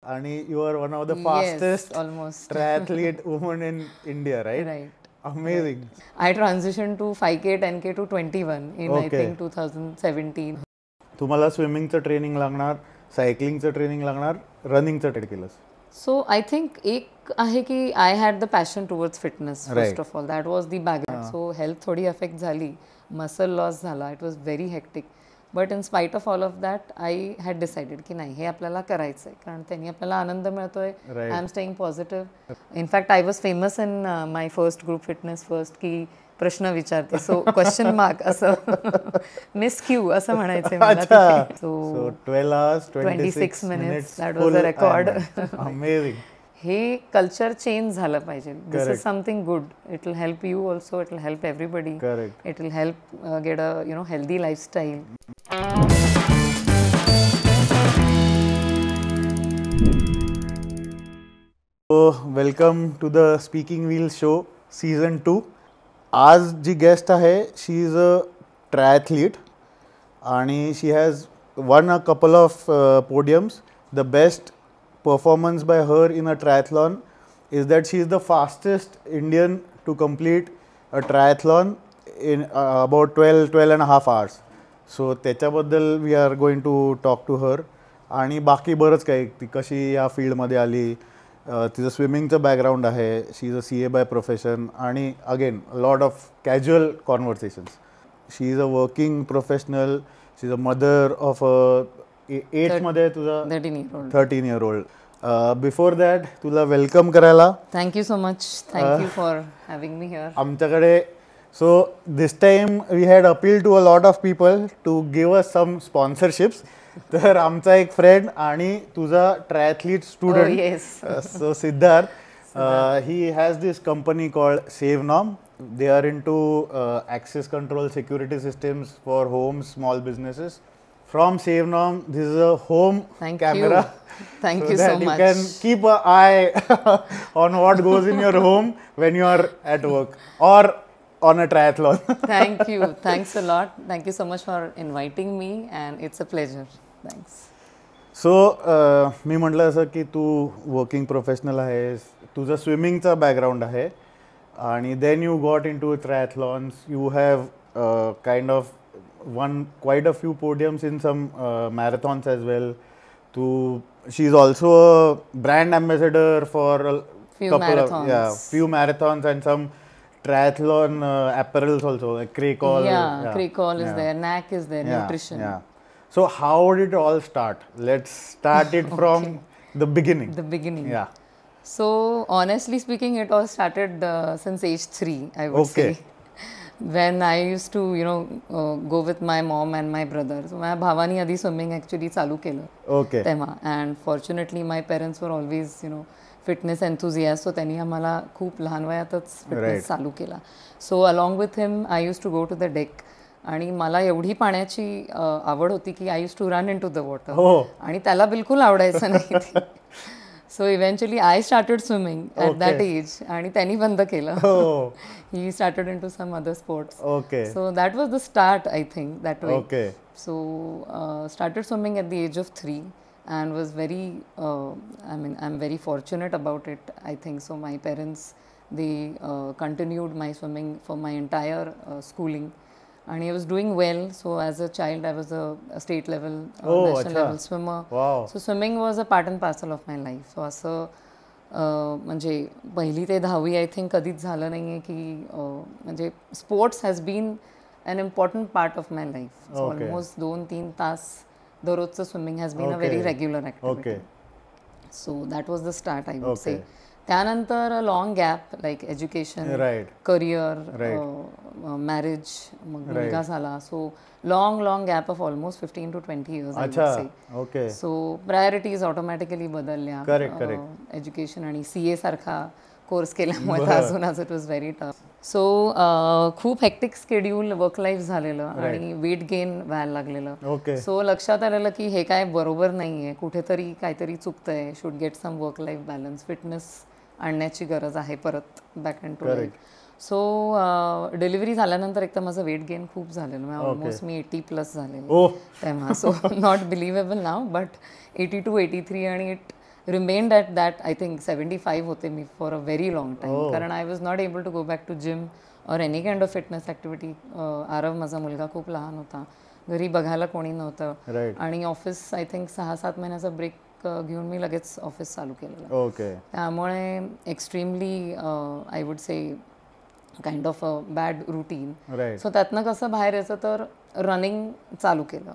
आणि you are one of the Yes, fastest almost. triathlete woman in India, right? Right. Amazing. I transitioned to 5K, 10K to 21 in I Okay. think 2017. तुम्हाला स्विमिंगचं training लागणार, सायकलिंगचं training लागणार, रनिंगचं trade केलंस. So I think एक आहे की I had the passion towards fitness first Right. of all. That was the background. So health थोडी affect झाली, muscle loss झाला. It was very hectic. But in spite of all of that, I had decided की नाही हे आपल्याला करायचं आहे कारण त्यांनी आपल्याला आनंद मिळतोय. Right. I am staying positive. In fact, I was famous in my first group fitness first की प्रश्न विचारते सो क्वेश्चन मार्क असं मिस क्यू असं म्हणायचे मला तिथे. So 12 hours, 26 minutes. That was full a record. Ironman. Amazing. हे culture change झालं पाहिजे. This is Correct. Something good. It will help you also. It will help everybody. Correct. It will help get a healthy lifestyle. So welcome to the Speaking Wheel show season 2. आज जी guest आहे she is a triathlete आणि she has won a couple of podiums. The best performance by her in a triathlon is that she is the fastest Indian to complete a triathlon in about 12 and a half hours. So त्याच्याबद्दल we are going to talk to her आणि बाकी बरंच काही ती कशी या फील्डमध्ये आली, तिचं स्विमिंगचं बॅकग्राऊंड आहे, she is a CA by profession आणि again lot of casual conversations. She is a working professional, she is a mother of a 8th मध्ये तुझा 13 year old. बिफोर दॅट तुला वेलकम करायला thank you so much. Thank you for having me here. आमच्याकडे so this time we had appeal to a lot of people to give us some sponsorships. तर आमचा एक friend आणि तुझा triathlete student so Siddharth, he has this company called SaveNorm. They are into access control security systems for homes, small businesses. From SaveNorm, this is a home camera. Thank you so that much. You can keep an eye on what goes in your home when you are at work or on a triathlon. Thank you. Thanks a lot. Thank you so much for inviting me and it's a pleasure. Thanks. So मी म्हटलं असं की तू working professional आहेस, तुझं स्विमिंगचा background आहे आणि then you got into triathlons. You have kind of won quite a few podiums in some marathons as well. She's also a brand ambassador for a few marathons and some triathlon apparels also, like Craycall. Craycall is there, NAC is there, Nutrition. So how did it all start? Let's start it from the beginning. The beginning. Yeah. So honestly speaking, it all started since age 3, I would say. When I used to go with my mom and my brother. So माझ्या भावानी आधी swimming actually चालू केलं तेव्हा. And fortunately my parents were always fitness enthusiast. So त्यांनी आम्हाला खूप लहान वयातच फिटनेस चालू केला. So along with him I use to go to the deck. आणि मला एवढी पाण्याची आवड होती की I use to run into the water आणि त्याला बिलकुल आवडायचं नाही. So eventually I started swimming at that age आणि त्यांनी बंद केलं. He started into some other sports. So that was the start, I think, that way. So started swimming at the age of 3 and was very I'm very fortunate about it, I think. So my parents, they continued my swimming for my entire schooling. And I was doing well. So as a child, I was a state level, national level swimmer. Wow. So swimming was a part and parcel of my life. So असं म्हणजे पहिली ते 10वी I think कधीच झालं नाही आहे की म्हणजे sports has been an important part of my life. So almost 2-3 तास दररोजचं swimming has been a very regular activity. So that was the start, I would say. त्यानंतर long gap like education, career, marriage, मग मुलगा झाला. So long gap of almost 15 to 20 years, I would say. So priorities automatically बदलल्या. Education आणि CA सारखा course केल्यामुळे अजून it was very tough. So खूप हेक्टिक स्केड्यूल वर्क लाईफ झालेलं आणि वेट गेन व्हायला लागलेलं. सो लक्षात आलेलं की हे काय बरोबर नाही आहे, कुठेतरी काहीतरी चुकतंय. Should get some work life balance, fitness आणण्याची गरज आहे परत back and to life. So delivery झाल्यानंतर एक तर माझं वेट गेन खूप झालेलं. ऑलमोस्ट मी 80+ झालेलं तेव्हा. So not believable now, but 82, 83 आणि it remained at that I think 75 होते मी for a very long time, कारण I was not able to go back to gym or any kind of fitness activity. Aarav माझा मुलगा खूप लहान होता, घरी बघायला कोणी नव्हतं, आणि ऑफिस आय थिंक 6-7 महिन्याचा ब्रेक घेऊन मी लगेच ऑफिस चालू केलेलं. त्यामुळे extremely I would say kind of a bad routine. So त्यातनं कसं बाहेर यायचं तर रनिंग चालू केलं.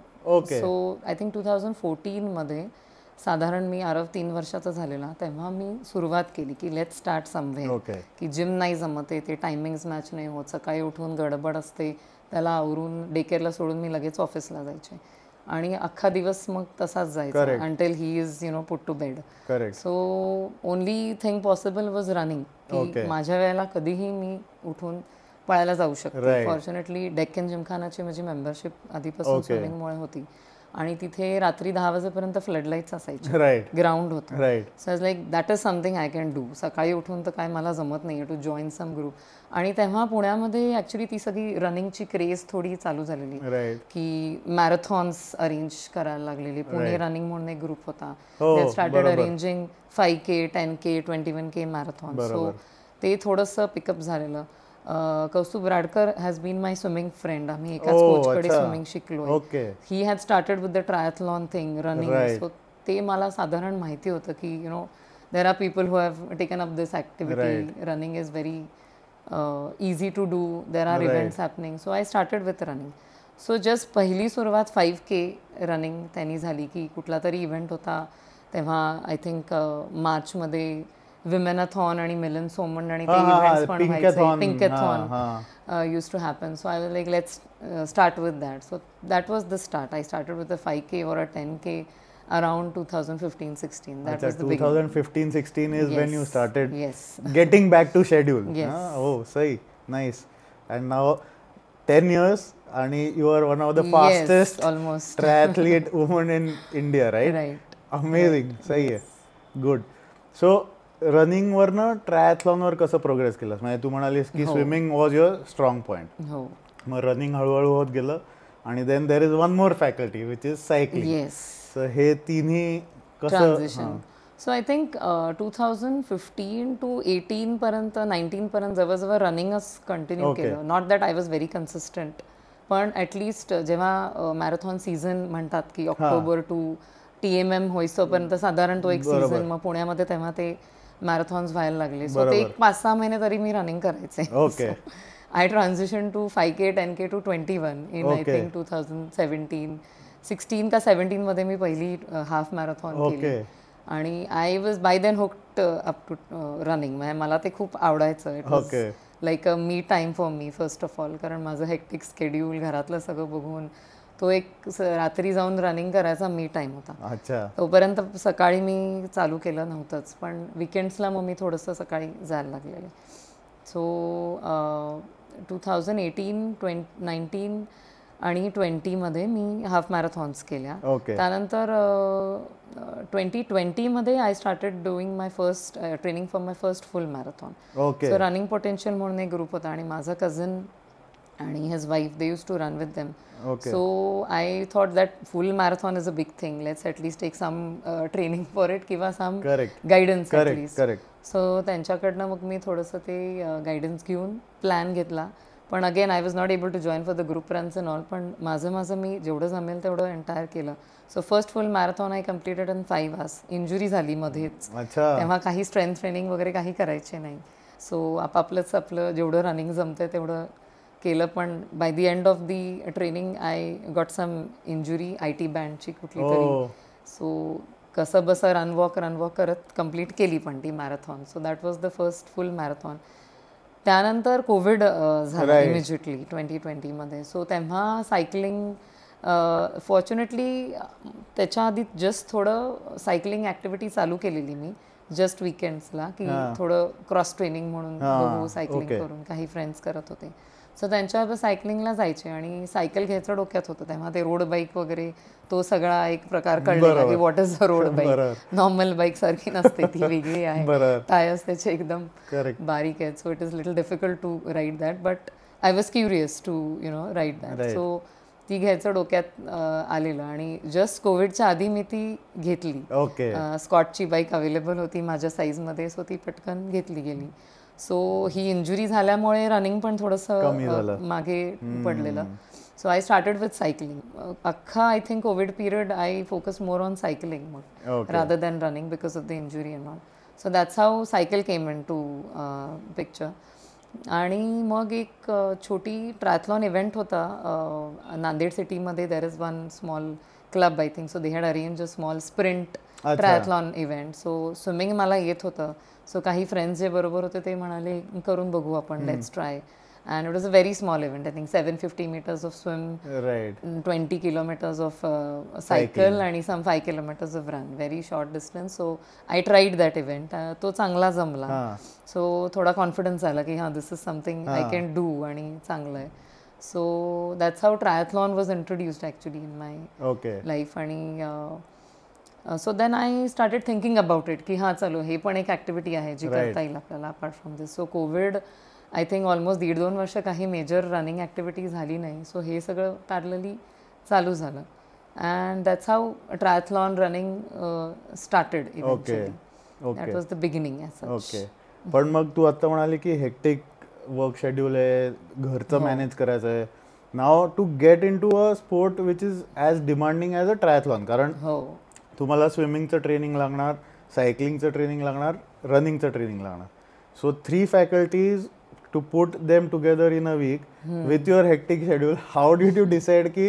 सो आय थिंक 2014 मध्ये साधारण मी आरव 3 वर्षाचा झालेला तेव्हा मी सुरुवात केली की लेट्स स्टार्ट समवेअर, की जिम नाही जमते, ते टायमिंग्स मॅच नाही होत, सकाळी उठून गडबड असते, त्याला आवरून डेकेअरला सोडून मी लगेच ऑफिसला जायचे आणि अख्खा दिवस मग तसाच जायचा until he is put to bed. So only thing possible was running, की माझ्या वेळेला कधीही मी उठून पळायला जाऊ शकते. फॉर्च्युनेटली डेक्कन जिमखानाची माझी मेंबरशिप आधीपासून स्विमिंगमुळे होती, आणि तिथे रात्री 10 वाजेपर्यंत फ्लडलाईट्स असायचे, ग्राउंड होतं. So is like that is something I can do. सकाळी उठून तर काय मला जमत नाही टू जॉईन सम ग्रुप. आणि तेव्हा पुण्यामध्ये ॲक्च्युली ती सगळी रनिंगची क्रेज थोडी चालू झालेली, की मॅरेथॉन्स अरेंज करायला लागलेली. पुणे रनिंग म्हणून एक ग्रुप होता, they started arranging 5K, 10K, 21K marathon. So ते थोडंसं पिकअप झालेलं. Kaustubh Radkar has been my swimming friend. आम्ही एकाच कोचकडे स्विमिंग शिकलो. He had started with the triathlon thing, running. So ते मला साधारण माहिती होतं की there are people who have taken up this activity. Running is very easy to do, there are events happening, so I started with running. So just पहिली सुरुवात 5K running त्यांनी झाली, की कुठला तरी इव्हेंट होता तेव्हा आय थिंक मार्चमध्ये विमेनाथॉन आणि मिलन सोमन आणि ते इव्हेंट्स पण व्हायचे, Pinkathon used to happen. So I was like let's start with that. So that was the start. I started with a 5K or a 10K around 2015-16. That was the 2015-16 is when you started getting back to schedule. Oh, sahi, nice. And now 10 years and you are one of the fastest almost triathlete woman in India, right? Right. Amazing. Sahi hai. Good. So running वरनं triathlon वर कसं progress केलं? म्हणजे तू म्हणालीस की swimming was your strong point, मग running हळूहळू होत गेलं, आणि then there is one more faculty which is cycling. हे तिन्ही transition. So I think 2015 to 18 पर्यंत 19 पर्यंत जवळजवळ रनिंगच कंटिन्यू केलं. Not that I was very consistent, पण ॲटलिस्ट जेव्हा मॅरेथॉन सीझन म्हणतात की ऑक्टोबर टू TMM होईस्तोपर्यंत साधारण तो एक सीझन, मग पुण्यामध्ये तेव्हा ते मॅरेथॉन्स व्हायला लागले. सो ते एक 5-6 महिने तरी मी रनिंग करायचे. I transition to 5K, 10K to 21 in I think 2016 का 17 मध्ये मी पहिली हाफ मॅरेथॉन केली, आणि I was by then hooked up to running. म्हणजे मला ते खूप आवडायचं. It was like a me time for me first of all, कारण माझं हेक्टिक स्केड्यूल, घरातलं सगळं बघून तो एक रात्री जाऊन रनिंग करायचा मी टाईम होता. तोपर्यंत सकाळी मी चालू केलं नव्हतंच, पण विकेंड्सला मग मी थोडंसं सकाळी जायला लागलेलं. सो 2018, 19 आणि 20 मध्ये मी हाफ मॅरेथॉन्स केल्या. त्यानंतर 2020 मध्ये I started doing my first training for my first full marathon. So running potential म्हणून एक ग्रुप होता, आणि माझा कझन आणि his wife they use to run with them. So I thought that full marathon is a big thing. Let's at least take some training for it, किंवा some guidance at least. So त्यांच्याकडनं मग मी थोडंसं ते guidance घेऊन plan घेतला. पण again I was not able to join for the group runs and all, पण माझं मी जेवढं जमेल तेवढं एंटायर केलं. So first full marathon I completed in 5 hours. Injury झाली मध्येच, तेव्हा काही स्ट्रेंथ ट्रेनिंग वगैरे काही करायचे नाही. सो आपापलंच आपलं जेवढं रनिंग जमतंय तेवढं केलं. पण by the end of the training I got some injury, IT बँडची कुठली तरी. सो कसं बसं रन वॉक करत कम्प्लीट केली पण ती marathon. So that was the first full marathon. त्यानंतर कोविड झाला इमिजिएटली 2020 मध्ये. सो तेव्हा सायकलिंग फॉर्च्युनेटली त्याच्या आधी जस्ट थोडं सायकलिंग ॲक्टिव्हिटी चालू केलेली मी जस्ट विकेंड्सला, की थोडं क्रॉस ट्रेनिंग म्हणून बघू सायकलिंग करून. काही फ्रेंड्स करत होते, सो त्यांच्याबरोबर सायकलिंगला जायचे, आणि सायकल घ्यायचं डोक्यात होतं तेव्हा. ते रोड बाईक वगैरे तो सगळा एक प्रकार कळलेला की what is a road bike. Normal bike सारखी नसते ती, वेगळी आहे. टायर्स त्याचे एकदम बारीक आहेत. So it is little difficult to ride that, but I was curious to ride that. So ती घ्यायचं डोक्यात आलेलं आणि जस्ट कोविडच्या आधी मी ती घेतली. स्कॉटची बाईक अवेलेबल होती माझ्या साईजमध्ये, सो ती पटकन घेतली गेली. सो ही इंजुरी झाल्यामुळे रनिंग पण थोडंसं मागे पडलेलं. So I started with cycling. अख्खा I think COVID period I focus more on cycling मग rather than running because of the injury and all. So that's how cycle came into picture. आणि मग एक छोटी triathlon event होता नांदेड सिटीमध्ये. There is one small club I think. So they had arrange a small sprint triathlon event. So swimming मला येत होतं. So काही फ्रेंड्स जे बरोबर होते ते म्हणाले करून बघू आपण, let's try. And it was a very small event, I think 750 meters of swim, 20 kilometers of cycle and some 5 kilometers of run, very short distance. So I tried that event. तो चांगला जमला. So थोडा confidence आला की this is something I can do आणि चांगलं आहे. So that's how triathlon was introduced actually in my life. आणि so then I started thinking about it की चलो हे पण एक ॲक्टिव्हिटी आहे जी करता येईल आपल्याला apart from this. So Covid I think almost 1.5-2 वर्ष काही मेजर रनिंग ॲक्टिव्हिटी झाली नाही. सो हे सगळं पॅरलली चालू झालं and that's how triathlon running started eventually. That was the beginning as such. पण मग तू आता म्हणाली की हेक्टिक वर्क शेड्यूल आहे, घरचं मॅनेज करायचं आहे. Now to get in to a sport which is as demanding as a triathlon, कारण तुम्हाला स्विमिंगचं ट्रेनिंग लागणार, सायकलिंगचं ट्रेनिंग लागणार, रनिंगचं ट्रेनिंग लागणार. So 3 faculties to put them together in a week with your hectic schedule. How did you decide ki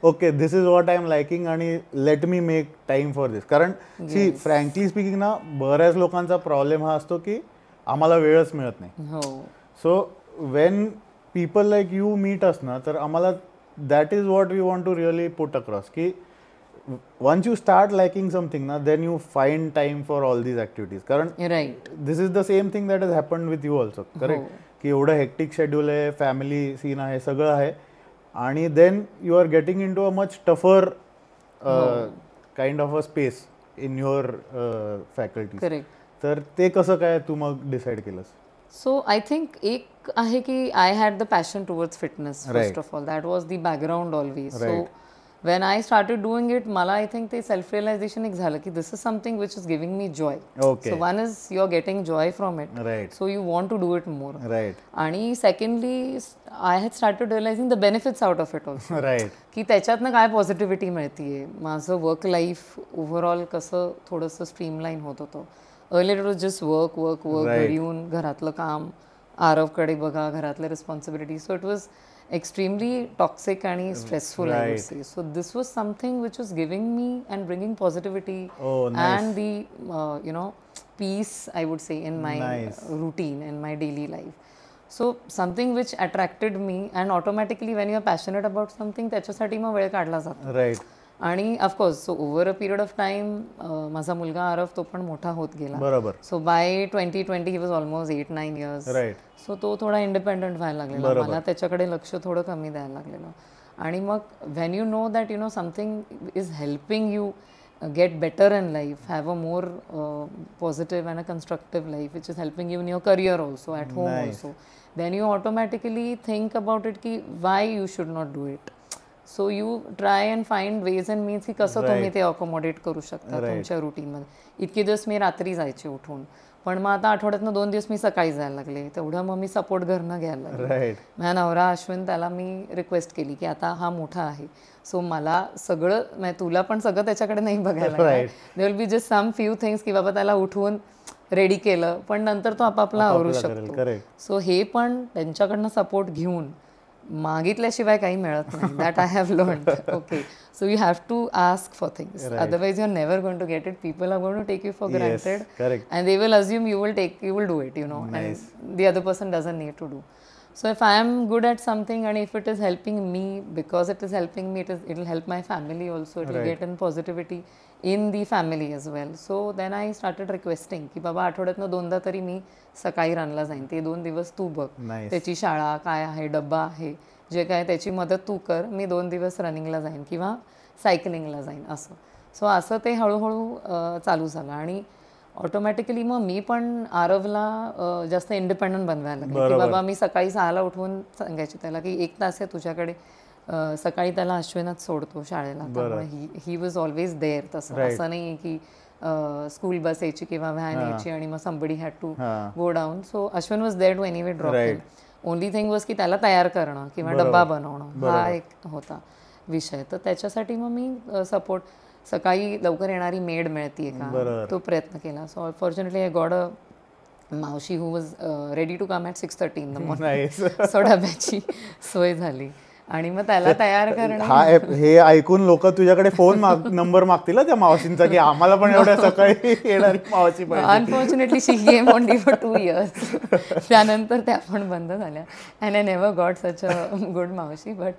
okay, this is what I am liking and let me make time for this? कारण see frankly speaking ना बऱ्याच लोकांचा problem हा असतो की आम्हाला वेळच मिळत नाही. So when people like you meet us ना, तर आम्हाला that is what we want to really put across की once you start liking something na, then you find time for all these activities. कारण this is the same thing that has happened with you also, correct? की एवढं hectic schedule आहे, family scene आहे, सगळं आहे आणि then you are getting in to a much tougher kind of a space in your faculty. तर ते कसं काय तू मग डिसाईड केलंस? सो आय थिंक एक आहे की I had the passion towards fitness. First of all that was the background always. So when I started doing it, मला I think ते self realization एक झालं की this is something which is giving me joy. So one is you're getting joy from it, so you want to do it more. आणि secondly I had started realizing the benefits out of it also. की त्याच्यातनं काय positivity मिळतीये. माझं work life overall कसं थोडंसं streamline होत होतं. Earlier it was just work work work, घरी येऊन घरातलं काम, आरवकडे बघा, घरातल्या responsibility. So it was extremely toxic and stressful, I would say. So this was something which was giving me and bringing positivity and the peace, I would say, in my routine, in my daily life. So something which attracted me, and automatically when you are passionate about something त्याच्यासाठी मग वेळ काढला जातो. आणि of course so over a period of time माझा मुलगा आरव तो पण मोठा होत गेला. बरोबर. So by 2020 he was almost 8-9 years. So तो थोडा इंडिपेंडंट व्हायला लागलेला. मला त्याच्याकडे लक्ष थोडं कमी द्यायला लागलेलं. आणि मग when you know that something is helping you get better in life, have a more positive and a constructive life which is helping you in your career also, at home also, then you automatically think about it ki why you should not do it. So you try and find ways and means की कसं तुम्ही ते accommodate करू शकता तुमच्या रुटीनमध्ये. इतके दिवस मी रात्री जायचे उठून, पण मग आता आठवड्यातनं 2 दिवस मी सकाळी जायला लागले. तेवढं मग मी सपोर्ट घरनं घ्यायला लागले. माझ्या नवरा अश्विन, त्याला मी रिक्वेस्ट केली की आता हा मोठा आहे, सो मला सगळं तुला पण सगळं त्याच्याकडे नाही बघायला. There will be just some few things की बाबा त्याला उठवून रेडी केलं, पण नंतर तो आपापला आवरू शकतो. सो हे पण त्यांच्याकडनं सपोर्ट घेऊन मागितल्याशिवाय काही मिळत नाही. That I have learned. Okay, so you have to ask for things, otherwise you are never going to get it. People are going to take you for granted and they will assume you will do it, and the other person doesn't need to do. So if I am good at something and if it is helping me, because it is helping me, it will help my family also. It will get in positivity in the family as well. So then I started requesting की बाबा आठवड्यातनं 2दा तरी मी सकाळी रनला जाईन, ते 2 दिवस तू बघ, त्याची शाळा काय आहे, डब्बा आहे, जे काय त्याची मदत तू कर, मी 2 दिवस रनिंगला जाईन किंवा सायकलिंगला जाईन असं. सो असं ते हळूहळू चालू झालं आणि ऑटोमॅटिकली मग मी पण आरवला जास्त इंडिपेंडंट बनवायला लागले की बाबा मी सकाळी 6ला उठवून सांगायची त्याला की 1 तास आहे तुझ्याकडे, सकाळी त्याला अश्विनच सोडतो शाळेला, त्यामुळे ही वॉज ऑलवेज देअर. तसं असं नाही की स्कूल बस यायची किंवा व्हॅन यायची आणि मग somebody had to go down. So Ashwin was there to anyway drop him. Only thing was की त्याला तयार करणं किंवा डब्बा बनवणं हा एक होता विषय. तर त्याच्यासाठी मग मी सपोर्ट, सकाळी लवकर येणारी मेड मिळते का तो प्रयत्न केला. So unfortunately I got a मावशी who was ready to come at 6:30 in the morning. So डब्याची सोय झाली आणि मग त्याला तयार करणं. हे ऐकून लोक तुझ्याकडे फोन नंबर मागतील त्या मावशींचा की आम्हाला पण एवढ्या सकाळी येणारी मावशी पाहिजे. Unfortunately she came only for 2 years. त्यानंतर त्या पण बंद झाल्या. And I never got such a good मावशी. But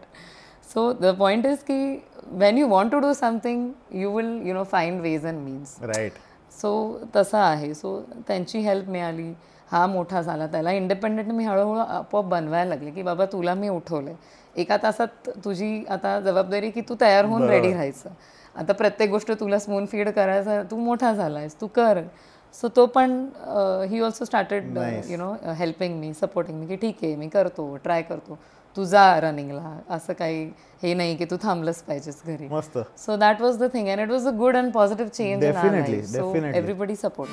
so the point is की when you want to do something you will find ways and means. Right. So तसं आहे. So त्यांची हेल्प मिळाली. हा मोठा झाला, त्याला इंडिपेंडेंट मी हळूहळू आपोआप बनवायला लागले की बाबा तुला मी उठवलंय, 1 तासात तुझी आता जबाबदारी की तू तयार होऊन रेडी राहायचं. आता प्रत्येक गोष्ट तुला स्पून फीड करायचं, तू मोठा झालायस, तू कर. सो तो पण ही also started helping me, supporting me की ठीक आहे मी करतो, ट्राय करतो, तू जा रनिंगला, असं काही हे नाही की तू थांबलंच पाहिजेस घरी. मस्त. So that was the thing and it was a good and positive change in our life. So everybody support.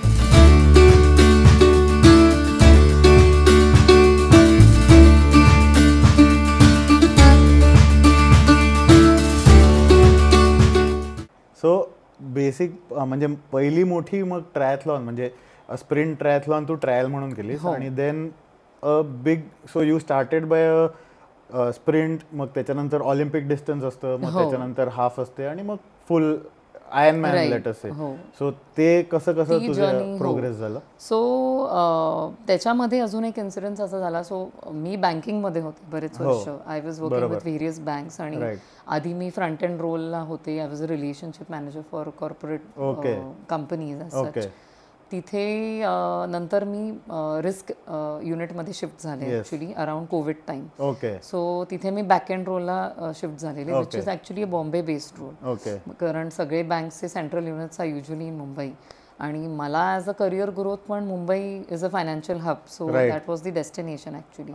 So basic म्हणजे पहिली मोठी मग ट्रायथलॉन म्हणजे स्प्रिंट ट्रायथलॉन तू ट्रायल म्हणून केलीस आणि then a big, so you started by sprint, मग त्याच्यानंतर ऑलिम्पिक डिस्टन्स असतं, मग त्याच्यानंतर हाफ असते आणि मग फुल आयर्न मॅन लेट असे. सो ते कसं कसं तुझं प्रोग्रेस झालं? सो त्याच्यामध्ये अजून एक इन्सिडेंट असा झाला. सो मी बँकिंगमध्ये होते बरेच वर्ष. I was working with various banks आणि आधी मी फ्रंट एंड रोलला होते. I was a relationship manager for corporate companies as such. तिथे नंतर मी रिस्क युनिटमध्ये शिफ्ट झाले actually around Covid time. So तिथे मी बॅक एंड रोलला शिफ्ट झालेले, which is actually a Bombay based role. कारण सगळे बँकचे central units are usually in Mumbai आणि मला ॲज अ करिअर ग्रोथ पण Mumbai is a financial hub. So that was the destination actually.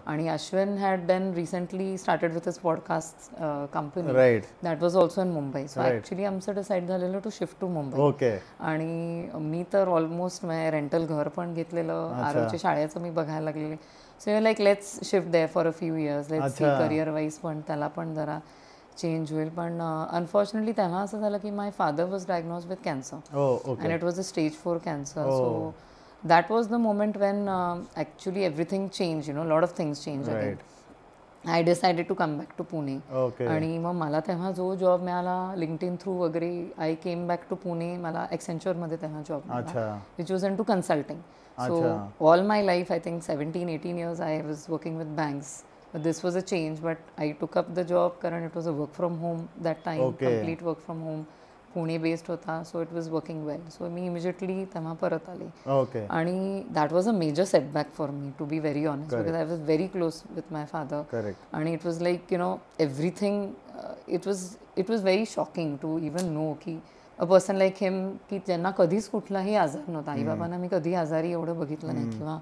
आणि Ashwin had then recently started with his podcast company that was also in Mumbai. So actually आमचं decide झालेलं to shift to Mumbai. आणि मी तर almost rental घर पण घेतलेलं, आरवच्या शाळेचं मी बघायला लागलेले. So like let's shift there for a few years, let's see career wise पण त्याला पण जरा चेंज होईल. पण अनफॉर्च्युनेटली तेव्हा असं झालं की my father was diagnose with cancer and it was a stage 4 cancer. So that was the moment when actually everything change, lot of things change again. I decided to come back to Pune. आणि मग मला तेव्हा जो job मिळाला LinkedIn through वगैरे, I came back to Pune. मला एक्सेंचरमध्ये तेव्हा जॉब मिळाला, which was into consulting. So all my life I think 17-18 years I was working with banks. But this was a change, but I took up the job कारण it was a work from home that time, complete work from home, Pune based होता, so it was working well. So me immediately तेव्हा परत आले. आणि that was a major setback for me, to be very honest, because I was very close with my father. आणि it was like everything, it was very shocking to even know की a person like हिम की ज्यांना कधीच कुठलाही आजार नव्हता. आईबाबांना मी कधी आजारी एवढं बघितलं नाही, किंवा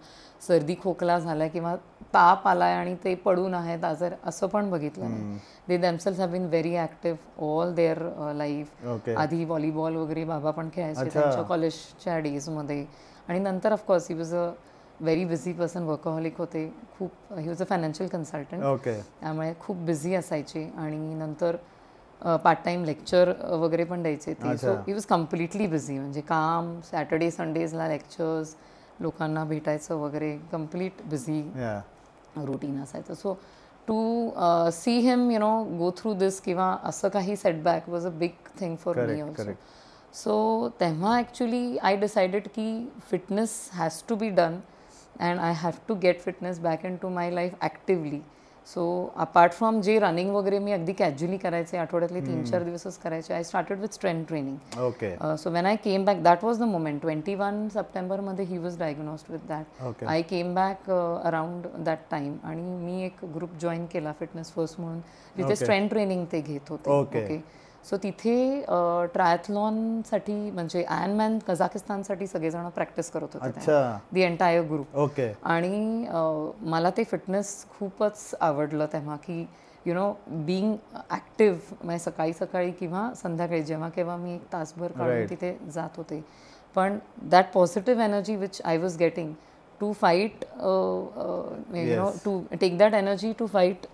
सर्दी खोकला झाला किंवा ताप आलाय आणि ते पडून आहेत आजार असं पण बघितलं नाही. They themselves have been very active all their life. आधी व्हॉलीबॉल वगैरे बाबा पण खेळायचे त्यांच्या कॉलेजच्या डेजमध्ये. आणि नंतर of course he was a very busy person, workaholic होते खूप. He was a financial consultant, त्यामुळे खूप बिझी असायचे. आणि नंतर पार्ट टाईम लेक्चर वगैरे पण द्यायचे ते. So he was completely busy, म्हणजे काम, सॅटर्डे संडेजला लेक्चर्स, लोकांना भेटायचं वगैरे, कम्प्लीट बिझी रुटीन असायचं. So to see him go through this किंवा असं काही setback was a big thing for me also. So तेव्हा ॲक्च्युली आय डिसाइडेड की fitness has to be done and I have to get fitness back into my life actively. So apart from जे running वगैरे मी अगदी casually करायचे, आठवड्यातले 3-4 दिवसच करायचे, I started with strength training. So when I came back that was the moment. 21 सप्टेंबरमध्ये he was diagnosed with that. I came back around that time आणि मी एक ग्रुप जॉईन केला फिटनेस फर्स्ट म्हणून, जिथे स्ट्रेंथ ट्रेनिंग ते घेत होते. Okay. So तिथे ट्रायथलॉनसाठी म्हणजे आयर्नमॅन कझाकिस्तानसाठी सगळेजण प्रॅक्टिस करत होते, दी एंटायर ग्रुप. आणि मला ते फिटनेस खूपच आवडलं तेव्हा, की यु नो बिईंग ॲक्टिव्ह म्हणजे सकाळी सकाळी किंवा संध्याकाळी जेव्हा केव्हा मी एक तासभर काढून तिथे जात होते, पण that positive energy which I was getting to fight to take that energy to fight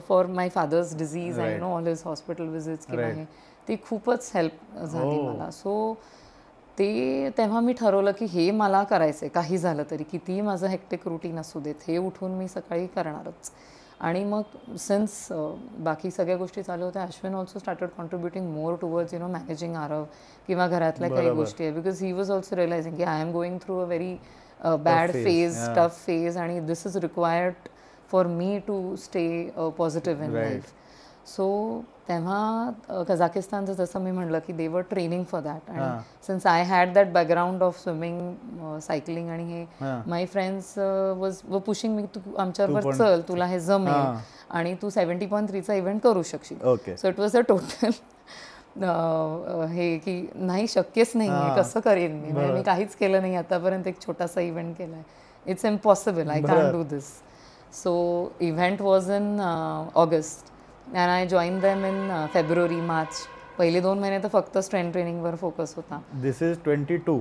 for my father's disease and all his hospital visits किंवा हे ती खूपच हेल्प झाली मला. सो ते तेव्हा मी ठरवलं की हे मला करायचं आहे, काही झालं तरी, कितीही माझं हेक्टिक रुटीन असू देत, हे उठून मी सकाळी करणारच. आणि मग सिन्स बाकी सगळ्या गोष्टी चालू होत्या, Ashwin also started contributing more towards managing Aarav किंवा घरातल्या काही गोष्टी आहे, because he was also realising की I am going through a very bad phase, tough phase, आणि this is required for me to stay positive in life. So तेव्हा कझाकिस्तानचं जसं मी म्हटलं की they were training for that, आणि since I had that background of swimming, cycling आणि हे, my friends was pushing me, तू आमच्याबरोबर चल, तुला हे जमेल आणि तू 70.3चा इव्हेंट करू शकशील. So it was a total हे की नाही, शक्यच नाही आहे, कसं करेन मी, मी काहीच केलं नाही आतापर्यंत, एक छोटासा इव्हेंट केला आहे, it's impossible, I can't do this. So event was in August and I joined them in February, March. पहिले 2 महिने तर फक्त स्ट्रेंथ ट्रेनिंगवर फोकस होता. This is 22.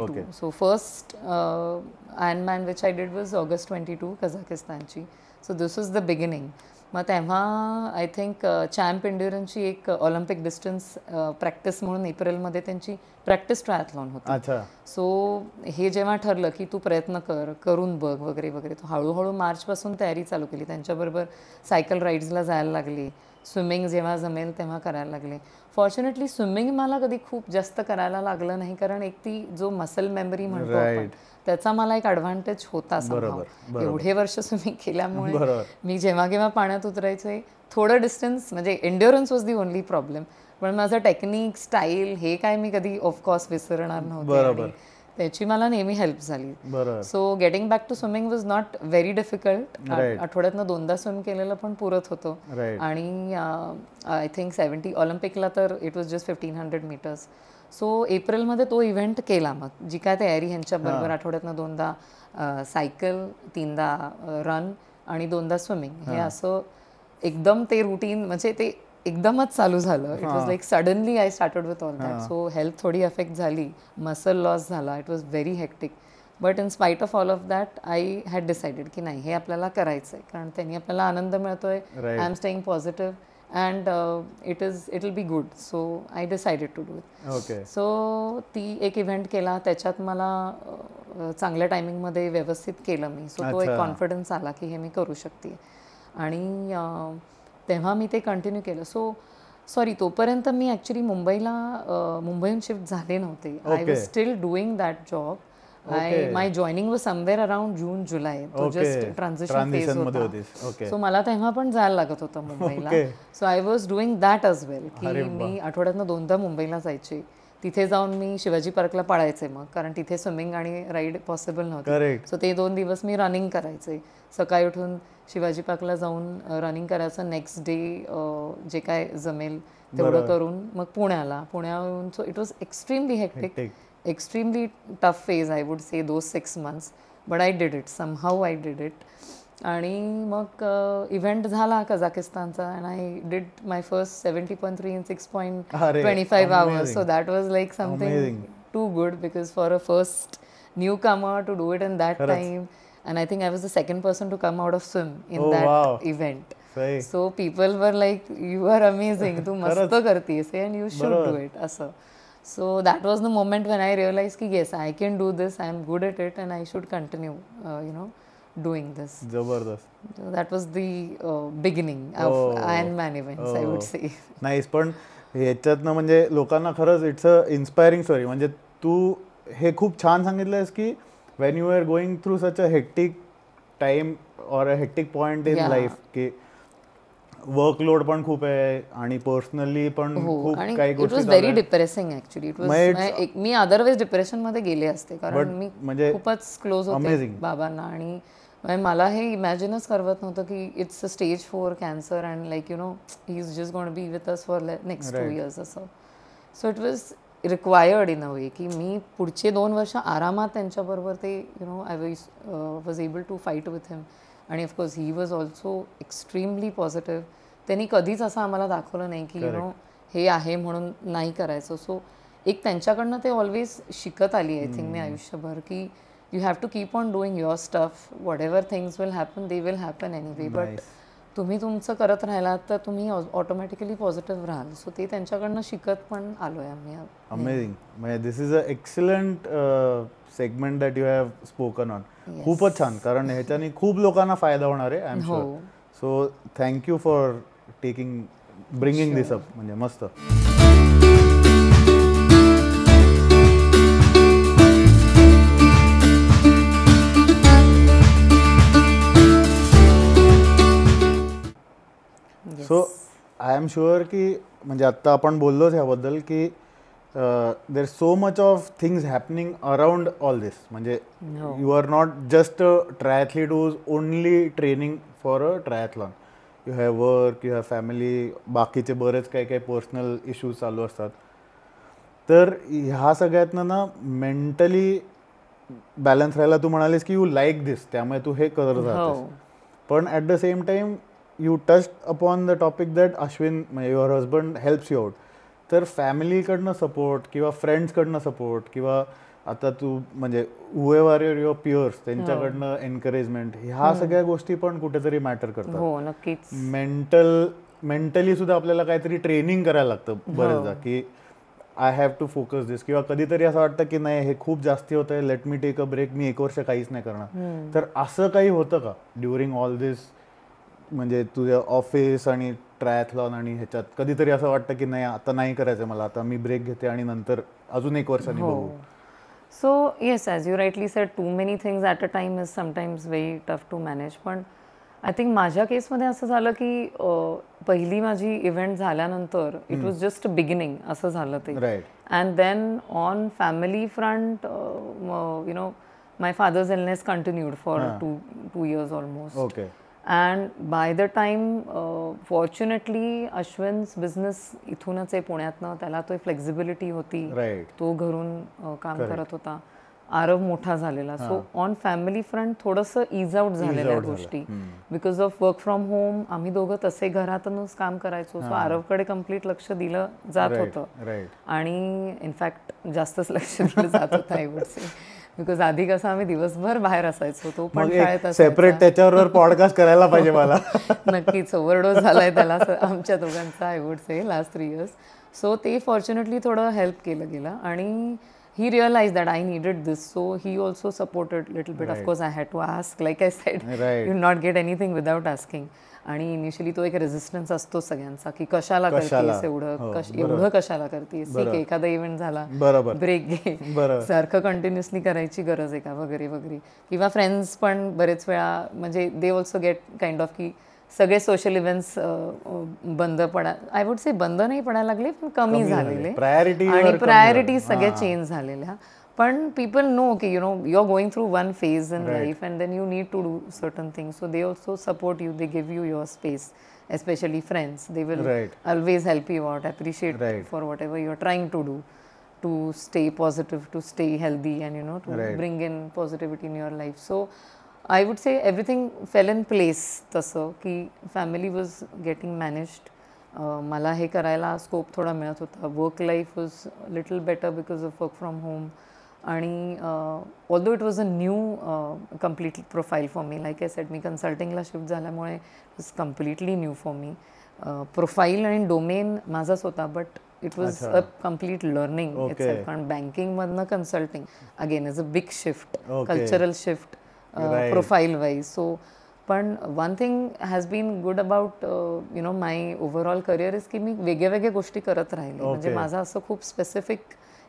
Okay. So first Ironman which I did was August 22, कझाकिस्तानची. So this was the beginning. मग तेव्हा I think champ इंड्युरन्सची एक Olympic distance practice म्हणून एप्रिलमध्ये त्यांची प्रॅक्टिस ट्रायथलॉन होती. सो हे जेव्हा ठरलं की तू प्रयत्न करून बघ वगैरे वगैरे, तो हळूहळू मार्चपासून तयारी चालू केली. त्यांच्याबरोबर सायकल राईड्सला जायला लागली, स्विमिंग जेव्हा जमेल तेव्हा करायला लागले. फॉर्च्युनेटली स्विमिंग मला कधी खूप जास्त करायला लागलं नाही, कारण एक ती जो मसल मेमरी म्हणतो आपण, त्याचा मला एक ॲडव्हान्टेज होता. एवढे वर्ष स्विमिंग केल्यामुळे मी जेव्हा केव्हा पाण्यात उतरायचे, थोडं डिस्टन्स, म्हणजे endurance was the only problem, पण माझं टेक्निक, स्टाईल हे काय मी कधी ऑफकोर्स विसरणार नव्हते, त्याची मला नेहमी हेल्प झाली. So getting back to swimming was not very difficult. आठवड्यातनं 2दा स्विम केलेलं पण पुरत होतं. आणि आय थिंक 70 ऑलिम्पिकला तर it was just 1500 meters. So एप्रिलमध्ये तो इव्हेंट केला. मग जी काय तयारी ह्यांच्याबरोबर, आठवड्यातनं 2दा सायकल, 3दा रन आणि 2दा स्विमिंग, हे असं एकदम ते रुटीन, म्हणजे ते एकदमच चालू झालं. It was like suddenly I started with all that. So health थोडी अफेक्ट झाली, मसल लॉस झाला, it was very hectic. But in spite of all of that I had decided की नाही, हे आपल्याला करायचं आहे, कारण त्यांनी आपल्याला आनंद मिळतोय. I am staying positive and it will be good. So I decided to do it. So ती एक इव्हेंट केला, त्याच्यात मला चांगल्या टायमिंगमध्ये व्यवस्थित केलं मी. सो तो एक कॉन्फिडन्स आला की हे मी करू शकते, आणि तेव्हा मी ते कंटिन्यू केलं. सॉरी तोपर्यंत मी ॲक्च्युली मुंबईहून शिफ्ट झाले नव्हते. I was still doing that job. My joining was somewhere around June July. तो जस्ट ट्रान्झिशन फेज होता. सो मला तेव्हा पण जायला लागत होतं मुंबईला. So I was doing that as well, की मी आठवड्यातनं 2दा मुंबईला जायचे. तिथे जाऊन मी शिवाजी पार्कला पळायचे, मग कारण तिथे स्विमिंग आणि राईड पॉसिबल नव्हते. सो ते 2 दिवस मी रनिंग करायचे. सकाळी उठून शिवाजी पार्कला जाऊन रनिंग करायचं, नेक्स्ट डे जे काय जमेल तेवढं करून मग पुण्यावरून. So it was extremely hectic, extremely tough phase, I would say those 6 months, but I did it, somehow I did it. आणि मग इव्हेंट झाला कझाकिस्तानचा, and I did my first 70.3 in 6.25 hours. So that was like something too good, because for a first newcomer to do it in that time. And I think I was the second person to come out of swim in that event. So people were like, you are amazing, tu mast kartiyes and you should do it asa. So that was the moment when I realized ki yes, I can do this, I am good at it, and I should continue doing this. Zabardast. So that was the beginning of Ironman events, I would say. Nice. पण ह्याच्यातनं म्हणजे लोकांना खरंच it's a inspiring story. म्हणजे तू हे खूप छान सांगितलंयस की when you are going through such a hectic time or a hectic point in life, की वर्कलोड पण खूप आहे आणि पर्सनली पण खूप काही गोष्टी. It was very depressing actually. It was, me otherwise depression मध्ये गेले असते, कारण मी खूपच क्लोज होते बाबांना, आणि मला हे इमॅजिनच करवत नव्हतं की it's a stage 4 cancer and like he is just going to be with us for next 2 years असं. So it was required in a way की मी पुढचे 2 वर्ष आरामात त्यांच्याबरोबर ते I was able to fight with him. आणि of course he was also extremely positive. त्यांनी कधीच असं आम्हाला दाखवलं नाही की हे आहे म्हणून नाही करायचं. सो एक त्यांच्याकडनं ते ऑलवेज शिकत आली आय थिंक मी आयुष्यभर की you have to keep on doing your stuff. Whatever things will happen they will happen anyway. But तुम्ही तुमचं करत राहिलात तर तुम्ही ऑटोमॅटिकली पॉझिटिव्ह राहाल. सो ते त्यांच्याकडनं शिकत पण आलोय आम्ही. अमेझिंग. म्हणजे this is a excellent segment that you have spoken on. खूपच छान, कारण ह्याच्याने खूप लोकांना फायदा होणार आहे I am sure. So thank you for bringing this up. म्हणजे मस्त. सो आय एम शुअर की म्हणजे आत्ता आपण बोललोच ह्याबद्दल की there so much of things happening around all this. म्हणजे you are not just a triathlete whose only training for a triathlon. You have work, you have family, बाकीचे बरेच काही काही पर्सनल इश्यूज चालू असतात. तर ह्या सगळ्यातनं ना मेंटली बॅलन्स राहायला तू म्हणालीस की यू लाईक दिस, त्यामुळे तू हे करत राहतेस. पण at the same time you touch upon the topic that Ashwin म्हणजे your husband helps you out. तर फॅमिलीकडनं सपोर्ट किंवा फ्रेंड्सकडनं सपोर्ट किंवा आता तू म्हणजे हुएव्हर युअर पियर्स त्यांच्याकडनं एनकरेजमेंट, ह्या सगळ्या गोष्टी पण कुठेतरी मॅटर करतात. हो नक्कीच. मेंटली सुद्धा आपल्याला काहीतरी ट्रेनिंग करायला लागतं बरेचदा की आय हॅव टू फोकस दिस. किंवा कधीतरी असं वाटतं की नाही हे खूप जास्ती होत आहे, let me take a break, मी 1 वर्ष काहीच नाही करणार. तर असं काही होतं का ड्युरिंग ऑल दिस, म्हणजे तुझ्या ऑफिस आणि ट्रायथलॉन आणि ह्याच्यात कधीतरी असं वाटतं की नाही आता नाही करायचं मला, आता मी ब्रेक घेते आणि नंतर अजून 1 वर्षांनी बघू? So yes, as you rightly said, too many things at a time is sometimes very tough to manage. पण आय थिंक माझ्या केसमध्ये असं झालं की पहिली माझी इव्हेंट झाल्यानंतर इट वॉज जस्ट बिगिनिंग असं झालं ते. And then on family front you know my father's illness continued for two years almost. Okay. And by the time fortunately Ashwin's business इथूनच आहे पुण्यातनं, त्याला तो फ्लेक्झिबिलिटी होती, तो घरून काम करत होता, आरव मोठा झालेला. सो ऑन फॅमिली फ्रंट थोडंसं इज आउट झालेल्या गोष्टी because of work from home. आम्ही दोघं तसे घरातूनच काम करायचो. सो आरवकडे कम्प्लीट लक्ष दिलं जात होतं आणि इनफॅक्ट जास्तच लक्ष दिलं जात होतं आय वुड से. बिकॉज आधी कसं आम्ही दिवसभर बाहेर असायचो, तो पण शाळेत सेपरेट त्याच्यावर पॉडकास्ट करायला पाहिजे मला. नक्कीच ओव्हरडोस झालाय त्याला आमच्या दोघांचा I would say last 3 years. So ते फॉर्च्युनेटली थोडं हेल्प केलं गेलं आणि he realized that I needed this, so he also supported little bit. Of course I had to ask, like I said, you'll not get anything without asking. आणि initially तो एक resistance असतो सगळ्यांचा की कशाला करतेस एवढं कशाला करतेस, ठीक आहे एखादा इव्हेंट झाला ब्रेक घे, सारखं कंटिन्युअसली करायची गरज आहे का वगैरे वगैरे. किंवा फ्रेंड्स पण बरेच वेळा म्हणजे they also get kind of की सगळे सोशल इव्हेंट्स बंद आय वुड से बंद नाही पडायला लागले पण कमी झालेले आणि प्रायोरिटीज सगळ्या चेंज झालेल्या. पण पीपल नो की you know you are going through one phase in life and then you need to do certain things. So they also support you, they give you your space, especially friends. They will always help you out, appreciate for whatever you're trying to do, to stay positive, to stay healthy, and you know, to bring in positivity in your life. So I would say everything fell in place तसं की family was getting managed. मला हे करायला scope थोडा मिळत होता. Work life was little better because of work from home. आणि although it was a new complete profile for me. Like I said, मी कन्सल्टिंगला शिफ्ट झाल्यामुळे it was completely new for me. Profile आणि domain माझाच होता, but it was a complete learning itself. कारण बँकिंगमधनं consulting again is a big shift, cultural shift profile wise. So पण one thing has been good about U know my overall career is की मी वेगळ्या वेगळ्या गोष्टी करत राहिले. म्हणजे माझं असं खूप स्पेसिफिक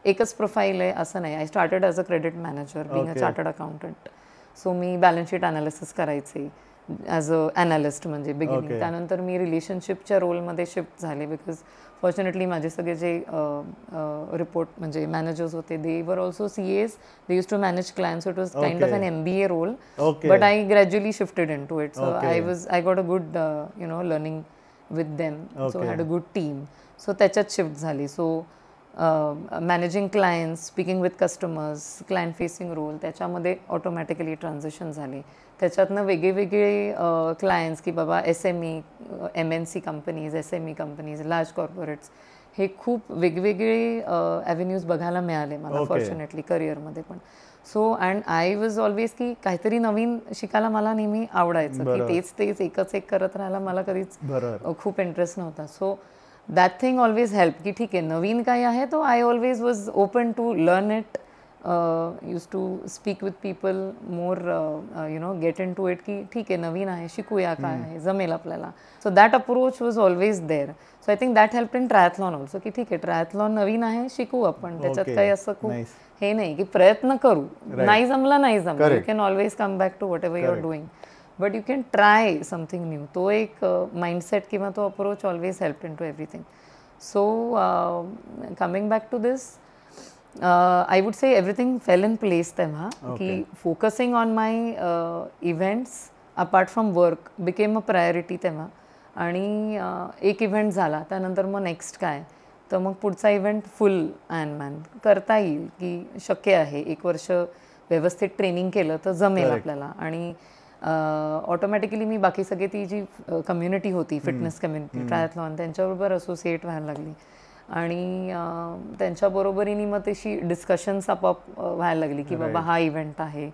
एकच प्रोफाईल आहे असं नाही. I started as a credit manager being a chartered accountant. So मी बॅलन्स शीट ॲनालिसिस करायचे ॲज अ ॲनालिस्ट म्हणजे बिगिनिंग. त्यानंतर मी रिलेशनशिपच्या रोलमध्ये शिफ्ट झाले बिकॉज फॉर्च्युनेटली माझे सगळे जे रिपोर्ट म्हणजे मॅनेजर्स होते they were also CAs. They use to manage clients. It was kind of an MBA role, but I gradually shifted in to it. So I got a good you know learning with them. So had a good team. So त्याच्यात shift झाली. So managing clients, speaking with customers, client facing role, त्याच्यामध्ये automatically transition झाले. त्याच्यातनं वेगळे clients की बाबा SME, MNC companies, SME companies, large corporates, हे खूप वेगवेगळे ॲव्हेन्यूज बघायला मिळाले मला फॉर्च्युनेटली करिअरमध्ये पण. So and I was always की काहीतरी नवीन शिकायला मला नेहमी आवडायचं, की तेच एकच एक करत राहायला मला कधीच खूप इंटरेस्ट नव्हता. So that thing always help, की ठीक आहे नवीन काही आहे तो I always was open to learn it, use to speak with people more, get in to it, की ठीक आहे नवीन आहे शिकूया काय आहे जमेल आपल्याला. So that approach was always there. So I think that help in triathlon also, की ठीक आहे ट्रायथलॉन नवीन आहे शिकू आपण, त्याच्यात काही असं खूप हे नाही की प्रयत्न करू, नाही जमलं, you can always come back to whatever you are doing, but you can try something new. तो एक माइंडसेट किंवा तो approach always help in to everything. So coming back to this, I would say everything fell in place तेव्हा, की focusing on my events apart from work became a priority तेव्हा. आणि एक event झाला त्यानंतर मग नेक्स्ट काय, तर मग पुढचा इव्हेंट फुल आयर्नमॅन करता येईल की शक्य आहे, 1 वर्ष व्यवस्थित ट्रेनिंग केलं तर जमेल आपल्याला. आणि ऑटोमॅटिकली मी बाकी सगळी ती जी कम्युनिटी होती, फिटनेस कम्युनिटी, ट्रायथलॉन, त्यांच्याबरोबर असोसिएट व्हायला लागली. आणि त्यांच्याबरोबरीने मग तशी डिस्कशन्स आपोआप व्हायला लागली, की बाबा हा इव्हेंट आहे,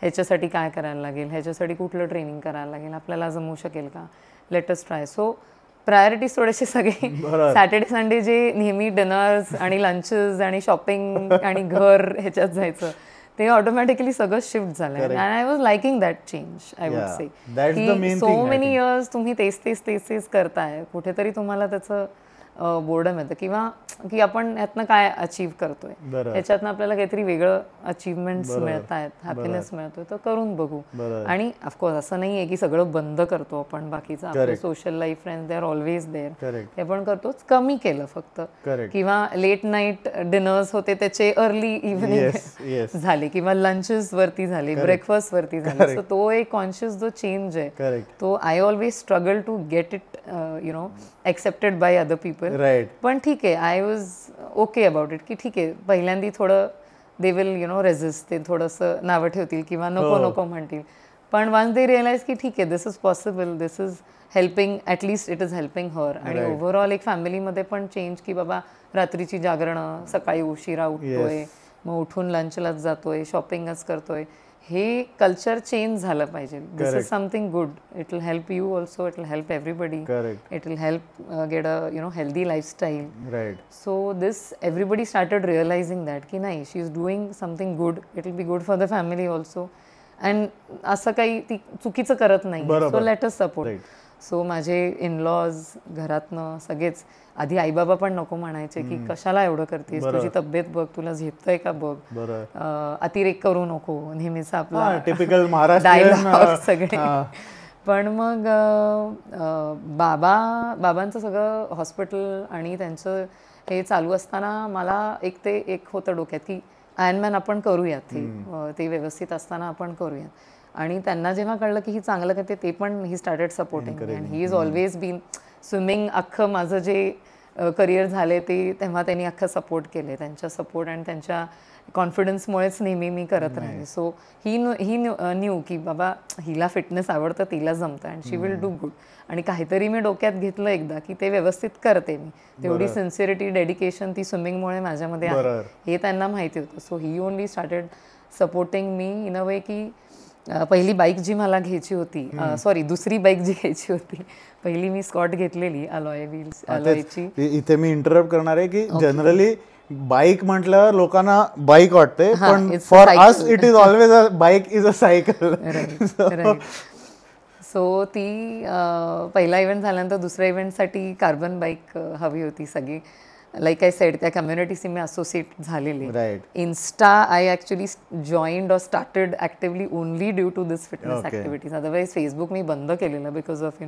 ह्याच्यासाठी काय करायला लागेल, ह्याच्यासाठी कुठलं ट्रेनिंग करायला लागेल, आपल्याला जमू शकेल का, let us try. So priorities थोडेसे सगळे सॅटर्डे संडे जे नेहमी डिनर्स आणि लंचेस आणि शॉपिंग आणि घर ह्याच्यात जायचं, ते ऑटोमॅटिकली सगळं शिफ्ट झालं. And I was liking that change. I would से की सो मेनी इयर्स तुम्ही तेच करताय, कुठेतरी तुम्हाला त्याचं बोर्डम येतं, किंवा की आपण यातनं काय अचीव्ह करतोय, याच्यातनं आपल्याला काहीतरी वेगळं अचीव्हमेंट्स मिळत आहेत, हॅपीनेस मिळतोय, तर करून बघू. आणि ऑफकोर्स असं नाही आहे की सगळं बंद करतो आपण, बाकीचं आपलं social life, friends, they are always there, ते पण करतोच, कमी केलं फक्त. किंवा लेट नाईट डिनर्स होते त्याचे अर्ली इव्हनिंग झाले, किंवा लंचेस वरती झाले, ब्रेकफास्ट वरती झाले. सो तो एक कॉन्शियस जो चेंज आहे, तो I always struggle to get it accepted by other people. पण ठीक आहे, I was okay about it, की ठीक आहे पहिल्यांदा थोडं दे विल रेजिस्ट, ते थोडंसं नावं ठेवतील किंवा नको म्हणतील, पण वन्स दे रिअलाइज की ठीक आहे this is possible, this is helping, at least it is helping her. आणि ओव्हरऑल एक फॅमिलीमध्ये पण चेंज, की बाबा रात्रीची जागरणं, सकाळी उशिरा उठतोय, मग उठून लंचलाच जातोय, शॉपिंगच करतोय, हे कल्चर चेंज झालं पाहिजे. This is something good, it will help you also, it will help everybody, it will help get a healthy lifestyle. So this everybody started realising that की नाही, she is doing something good, it will be good for the family also, and असं काही ती चुकीचं करत नाही, so let us support. So माझे in laws, घरातनं सगळेच, आधी आईबाबा पण नको म्हणायचे की कशाला एवढं करतेस, तुझी तब्येत बघ, तुला झेपतंय का बघ, अतिरेक करू नको, नेहमीच आपला टिपिकल डायलॉग सगळे. पण मग बाबांचं सगळं हॉस्पिटल आणि त्यांचं हे चालू असताना मला एक होतं डोक्यात की आयर्नमॅन आपण करूयात, ते व्यवस्थित असताना आपण करूयात. आणि त्यांना जेव्हा कळलं की ही चांगलं करते, ते पण he started supporting, and he is always been swimming. अख्खं माझं जे करिअर झाले ते तेव्हा त्यांनी अख्खं सपोर्ट केले, त्यांच्या सपोर्ट आणि त्यांच्या कॉन्फिडन्समुळेच नेहमी मी करत राहिले. सो ही न्यू की बाबा हिला फिटनेस आवडतं, तिला जमतं, and she will do good. आणि काहीतरी मी डोक्यात घेतलं एकदा की ते व्यवस्थित करते मी, तेवढी सिन्सिअरिटी, डेडिकेशन ती स्विमिंगमुळे माझ्यामध्ये आहे, हे त्यांना माहिती होतं. So he only started supporting me in a way की पहिली बाईक जी मला घ्यायची होती, दुसरी बाईक जी घ्यायची होती, पहिली मी स्कॉट घेतलेली अलॉय व्हील्स अलॉयची. इथे मी इंटरप्ट करणार आहे की जनरली बाईक म्हटलं लोकांना बाईक वाटते, पण for us it is always a bike is a cycle. So ती पहिला इव्हेंट झाल्यानंतर दुसऱ्या इव्हेंटसाठी कार्बन बाईक हवी होती सगळी. लाईक आय सेड, त्या कम्युनिटीशी मी असोसिएट झालेले. Insta I actually joined or started actively only due to this fitness activities. Otherwise Facebook मी बंद केलेलं बिकॉज ऑफ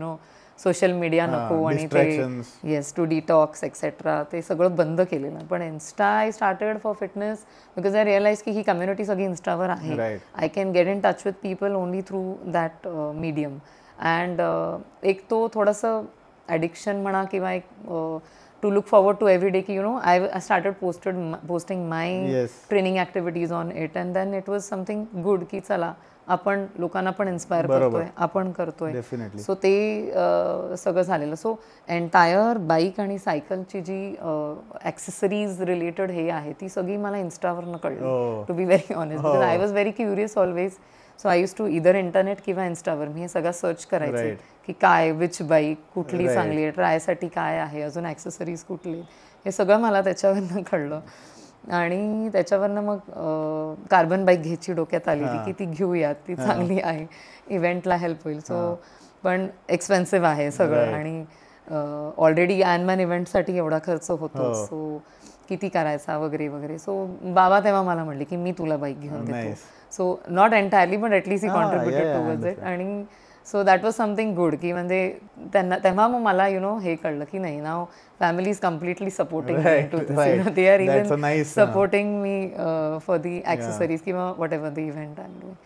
सोशल मीडिया नको, आणि ते येस टू डिटॉक्स एक्सेट्रा, ते सगळं बंद केलेलं. पण Insta I started for fitness because I realize की ही कम्युनिटी सगळी इन्स्टावर आहे. I can get in touch with people only through that medium. And एक तो थोडंसं ॲडिक्शन म्हणा किंवा एक to look forward to every day ki, I started posting my training activities on it, and then it was something good की चला आपण लोकांना पण इन्स्पायर करतोय, आपण करतोय. सो ते सगळं झालेलं. सो एंटायर बाईक आणि सायकलची जी ॲक्सेसरीज रिलेटेड हे आहे ती सगळी मला इन्स्टावरनं कळली, to be very honest, because I was very curious always. So I use to either internet किंवा इन्स्टावर मी हे सगळं सर्च करायचे की काय विच बाईक कुठली चांगली आहे, ट्रायसाठी काय आहे, अजून ॲक्सेसरीज कुठली, हे सगळं मला त्याच्यावरनं कळलं. आणि त्याच्यावरनं मग कार्बन बाईक घ्यायची डोक्यात आलेली की ती घेऊयात, ती चांगली आहे, इव्हेंटला हेल्प होईल. सो पण एक्सपेन्सिव्ह आहे सगळं, आणि ऑलरेडी ॲनमॅन इव्हेंटसाठी एवढा खर्च होतो, सो किती करायचा वगैरे वगैरे. सो बाबा तेव्हा मला म्हणले की मी तुला बाईक घेऊन देतो. So not entirely but at least he contributed towards it. आणि so that was something good की म्हणजे तेव्हा मग मला हे कळलं की नाही, नाव family is completely supporting me into this. They are even supporting me for the accessories किंवा whatever the event I'm doing.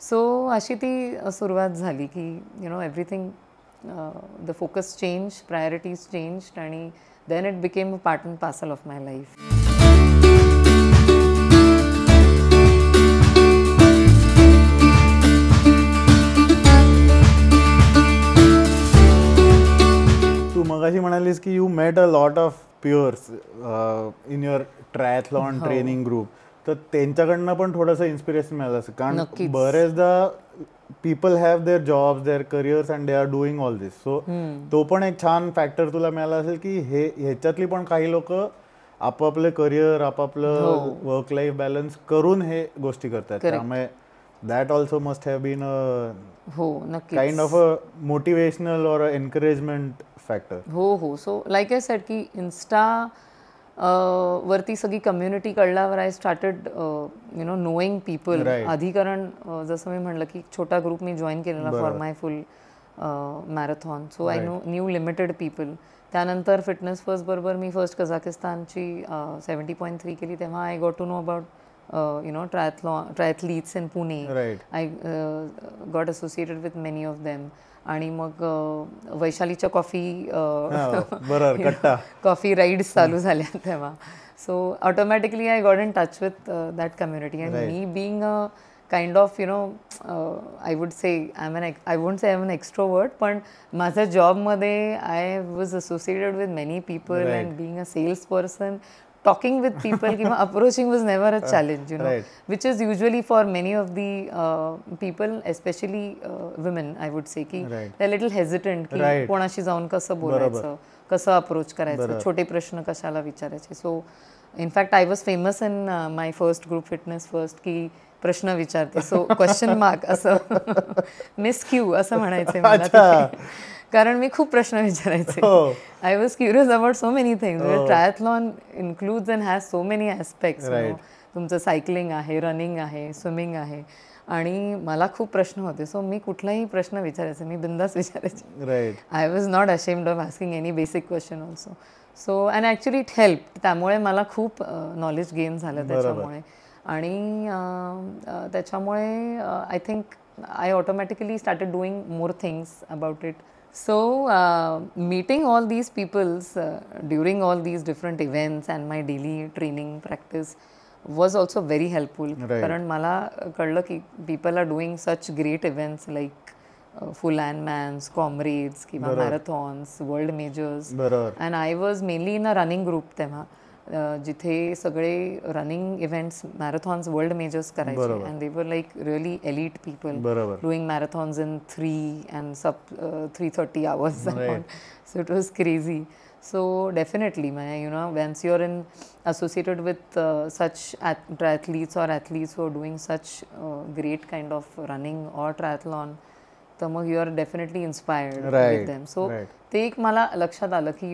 So अशी ती सुरुवात झाली की everything, the focus changed, priorities changed, and then it became a part and parcel of my life. मगाशी म्हणालीस की you met a lot of peers in your triathlon training group, तर त्यांच्याकडनं पण थोडंसं इन्स्पिरेशन मिळालं असेल, कारण बरेचदा people have their jobs, their careers and they are doing all this. So तो पण एक छान फॅक्टर तुला मिळाला असेल की ह्याच्यातली पण काही लोक आपापले करिअर, आपापलं वर्क लाईफ बॅलन्स करून हे गोष्टी करतात. त्यामुळे that also must have been kind of a motivational or encouragement factor. हो. सो लाईक आय सेड की इन्स्टा वरती सगळी कम्युनिटी कळल्यावर आय स्टार्टेड नोईंग पीपल. आधी कारण जसं मी म्हणलं की छोटा ग्रुप मी जॉईन केलेला for my full marathon. So I knew limited people. त्यानंतर फिटनेस फर्स्ट बरोबर मी फर्स्ट कझाकिस्तानची 70.3 केली, तेव्हा I got to know about triathletes in Pune. I got associated with many of them. आणि मग वैशालीच्या कॉफी राईड्स चालू झाल्या तेव्हा. So automatically I got in touch with that community. And मी being a kind of I would say I won't say I am an extrovert, पण माझ्या जॉबमध्ये I was associated with many people and being a sales person, talking with people किंवा approaching was never a challenge, which is usually for many of the people, especially women, I would say की they're little hesitant की कोणाशी जाऊन कसं बोलायचं, कसं approach करायचं, छोटे प्रश्न कशाला विचारायचे. So in fact I was famous in my first group fitness first की प्रश्न विचारते, सो क्वेश्चन मार्क असं मिस क्यू असं म्हणायचे मला, कारण मी खूप प्रश्न विचारायचे. I was curious about so many things. Triathlon includes and has so many aspects. तुमचं सायकलिंग आहे, रनिंग आहे, स्विमिंग आहे, आणि मला खूप प्रश्न होते. सो मी कुठलाही प्रश्न विचारायचे, मी बिंदास विचारायचे. I was not ashamed of asking any basic question also. So and actually it help. त्यामुळे मला खूप नॉलेज गेन झालं त्याच्यामुळे. आणि त्याच्यामुळे I think I automatically started doing more things about it. So meeting all these peoples during all these different events and my daily training practice was also very helpful. कारण मला कळलं की people are doing such great events like full Ironmans, comrades किंवा marathons, world majors. And I was mainly in a running group तेव्हा, जिथे सगळे running events, marathons, world measures करायचे. And they वर like really elite people doing marathons in 3 and sub 330 hours. So it was crazy. So definitely, once you're associated with such triathletes or athletes who are doing such great kind of running or triathlon, तर मग you are definitely inspired with them. So ते एक मला लक्षात आलं की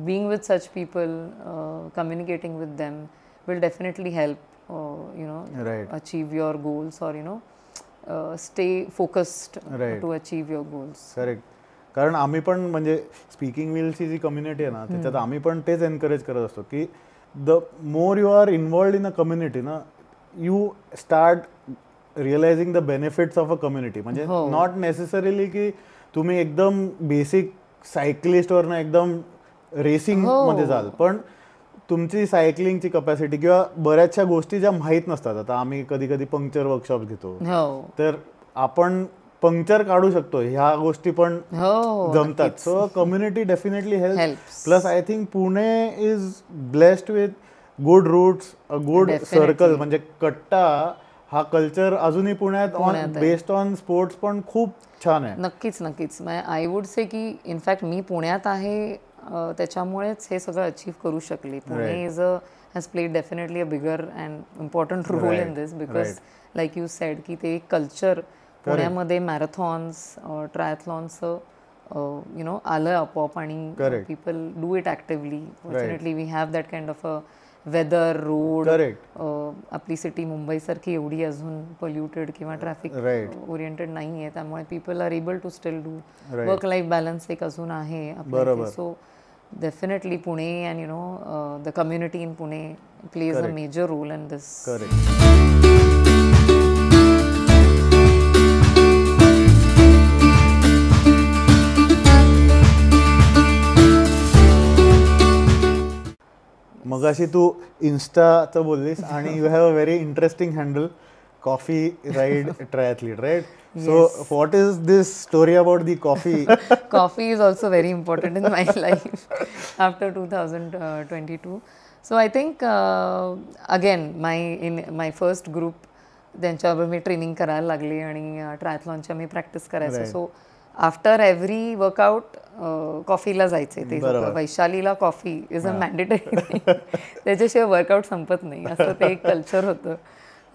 being with such people, communicating with them will definitely help achieve your goals or stay focused to achieve your goals. Correct. कारण आम्ही पण म्हणजे स्पीकिंग व्हीलची जी कम्युनिटी आहे ना, त्याच्यात आम्ही पण तेच एनकरेज करत असतो की the more you are involved in a community ना, you start realising the benefits of a community. म्हणजे नॉट नेसेसरीली की तुम्ही एकदम बेसिक सायकलिस्टवरनं एकदम रेसिंग मध्ये जाल, पण तुमची सायकलिंगची कपॅसिटी किंवा बऱ्याचशा गोष्टी ज्या माहीत नसतात. आता आम्ही कधी कधी पंक्चर वर्कशॉप घेतो, तर आपण पंक्चर काढू शकतो, ह्या गोष्टी पण जमतात. So community definitely help. Plus I think Pune is blessed with good routes, a good circle. म्हणजे कट्टा हा कल्चर अजूनही पुण्यात बेस्ड ऑन स्पोर्ट्स पण खूप छान आहे. नक्कीच नक्कीच. आय वुड से की इनफॅक्ट मी पुण्यात आहे त्याच्यामुळेच हे सगळं अचीव्ह करू शकले. Pune is has played definitely a bigger and important role in this, because like you said की ते एक कल्चर पुण्यामध्ये मॅरेथॉन्स, ट्रायथलॉन्सचं यु नो आलं आपोआप, आणि people do it actively. Fortunately we have that kind of a weather, road. आपली city मुंबईसारखी एवढी अजून पोल्युटेड किंवा ट्रॅफिक ओरिएंटेड नाही आहे, त्यामुळे people are able to still do work life balance एक अजून आहे आपल्याकडे. So definitely Pune and you know the community in Pune plays a major role in this. मगाशी तू इन्स्टाचं बोललीस आणि you have a very interesting handle, coffee ride triathlete, right? So what is this story about the coffee? Coffee is also very important in my life after 2022. So I think again my first group, त्यांच्याबरोबर मी training करायला लागली आणि ट्रायथलॉनच्या मी practice करायचं. So after every workout कॉफीला जायचे ते. वैशालीला coffee is a mandatory. त्याच्याशिवाय workout संपत नाही, असं ते एक कल्चर होतं.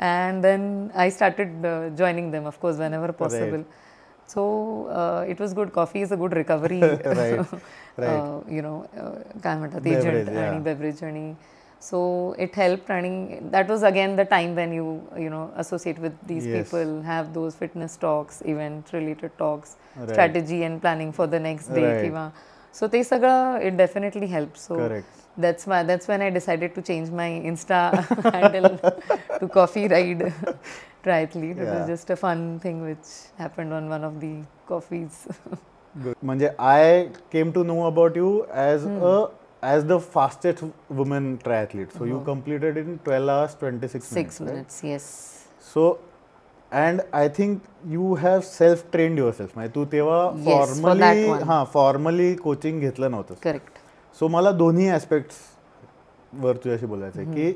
And then I started joining them, of course, whenever possible. So it was good. Coffee is a good recovery, you know, काय म्हणतात, agent आणि beverage, आणि so it helped. And that was again the time when you know associate with these people, have those fitness talks, event related talks, strategy and planning for the next day. So they sagla, it definitely helps. So that's when I decided to change my Insta handle to Coffee Ride Triathlete. It was just a fun thing which happened on one of the coffees. Good. म्हणजे I came to know about you as the fastest woman triathlete. So you completed in 12 hours 26 minutes. 6 minutes, yes. So and I think you have self trained yourself. म्हणजे तू तेव्हा formally coaching घेतलं नव्हतं. Correct. So मला दोन्ही aspects वर तुझ्याशी बोलायचं आहे की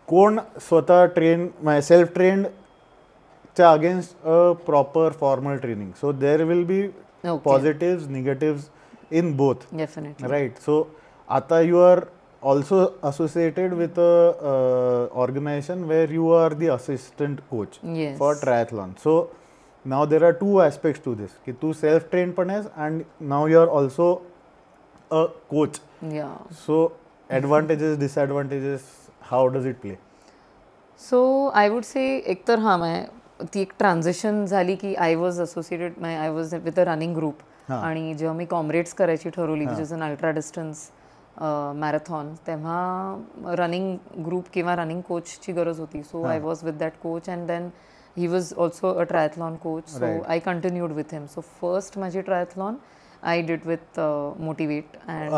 कोण स्वतः सेल्फ ट्रेनच्या against a proper formal training. So there will be positive negative in both, right? So आता you are also associated with a organisation where you are the assistant coach for triathlon. So now there are two aspects to this, की तू self train पण आहेस and now you are also a coach. So advantages, disadvantages, how does it play? So I would say एकतर ती एक transition झाली की I was associated, I was with a running group. आणि जेव्हा मी कॉम्रेड्स करायची ठरवली, which is an ultra distance marathon, तेव्हा रनिंग ग्रुप किंवा रनिंग कोचची गरज होती. So I was with that coach, and then he was also a triathlon coach. So I continued with him. So first माझी triathlon I did with Motivate and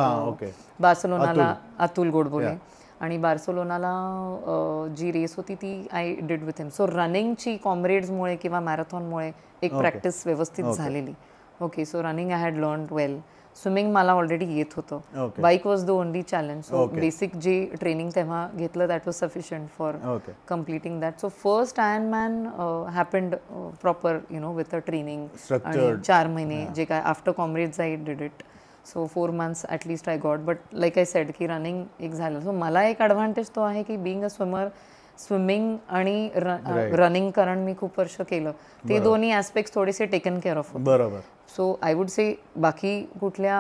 बार्सिलोनाला अतुल गोडबोले, आणि बार्सिलोनाला जी race होती ती I did with him. So रनिंगची कॉम्रेड्समुळे किंवा मॅरेथॉनमुळे एक प्रॅक्टिस व्यवस्थित झालेली. Okay, so running I had learn well. Swimming मला ऑलरेडी येत होतं. Bike was the only challenge. So basic जे ट्रेनिंग तेव्हा घेतलं that was sufficient for completing that. So first Ironman happened proper, you know, with a training. आणि 4 महिने जे काय after Comrades I did it. So 4 months at least I got. But like I said की running एक झालं. So मला एक advantage तो आहे की बिईंग अ स्विमर, स्विमिंग आणि रनिंग कारण मी खूप वर्ष केलं, ते दोन्ही ॲस्पेक्ट्स थोडेसे टेकन केअर ऑफ. बरोबर. सो आय वुड से बाकी कुठल्या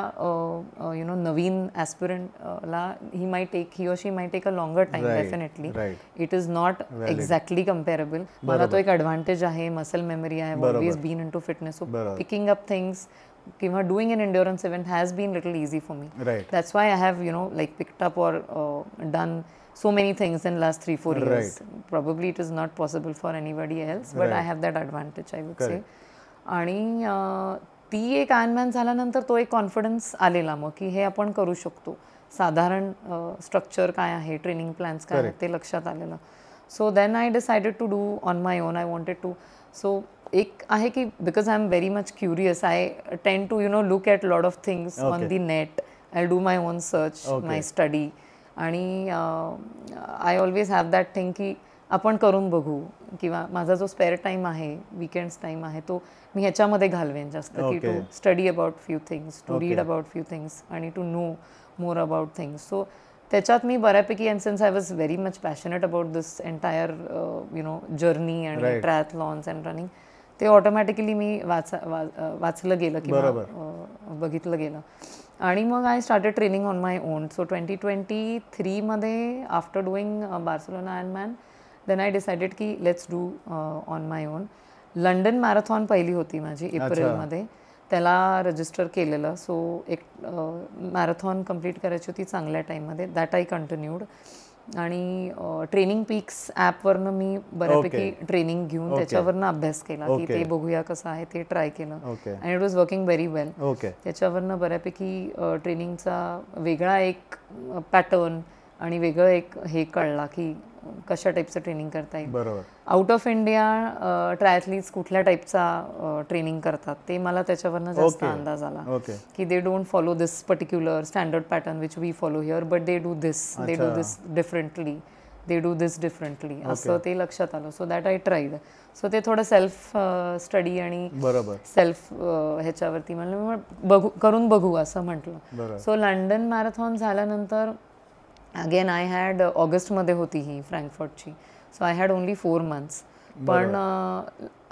यु नो नवीन ॲस्पिरंटला he or she might take a longer time. Definitely it is not exactly comparable. मला तो एक ॲडव्हान्टेज आहे, muscle memory. I have always been into fitness. So picking up things किंवा doing an endurance event has been little easy for me. That's why I have, you know, like picked up or done so many things in last 3-4 years. Probably it is not possible for anybody else, but I have that advantage, I would say. आणि ती एक Ironman झाल्यानंतर तो एक confidence आलेला मग की हे आपण करू शकतो. साधारण स्ट्रक्चर काय आहे, ट्रेनिंग प्लॅन्स काय आहेत ते लक्षात आलेलं. So then I decided to do on my own. I wanted to. So एक आहे की because I am very much curious, I tend to look at lot of things on the net. I do my own search, my study. आणि I always have that thing की आपण करून बघू, किंवा माझा जो स्पेअर टाईम आहे, weekends time आहे, तो मी ह्याच्यामध्ये घालवेन जास्त की to study about few things, to read about few things आणि to know more about things. So त्याच्यात मी बऱ्यापैकी, and since I was very much passionate about this entire journey आणि ट्रायथलॉन्स अँड रनिंग, ते ऑटोमॅटिकली मी वाचलं गेलं किंवा बघितलं गेलं. आणि मग I started training on my own. So 2023मध्ये after doing Barcelona Ironman, then I decided की let's do on my own. London marathon पहिली होती माझी एप्रिलमध्ये, त्याला रजिस्टर केलेलं. सो एक मॅरेथॉन कंप्लीट करायची होती चांगल्या टाईममध्ये, दॅट आय कंटिन्यूड. आणि ट्रेनिंग पीक्स ॲपवरनं मी बऱ्यापैकी ट्रेनिंग घेऊन त्याच्यावरनं अभ्यास केला की ते बघूया कसं आहे, ते ट्राय केलं. आणि इट वॉज वर्किंग व्हेरी वेल. त्याच्यावरनं बऱ्यापैकी ट्रेनिंगचा वेगळा एक पॅटर्न आणि वेगळं एक हे कळला की कशा टाईपचं ट्रेनिंग करता येईल. आउट ऑफ इंडिया ट्रायथलीट्स कुठल्या टाईपचा ट्रेनिंग करतात ते मला त्याच्यावरनं जास्त अंदाज आला की they don't follow this particular standard pattern which we follow here, but they do this differently, they do this differently, असं ते लक्षात आलं. So that I tried. So ते थोडं सेल्फ स्टडी आणि सेल्फ ह्याच्यावरती म्हणलं करून बघू असं म्हटलं. सो लंडन मॅरेथॉन झाल्यानंतर अगेन आय हॅड ऑगस्टमध्ये होती ही फ्रँकफर्टची. So I had only 4 months. पण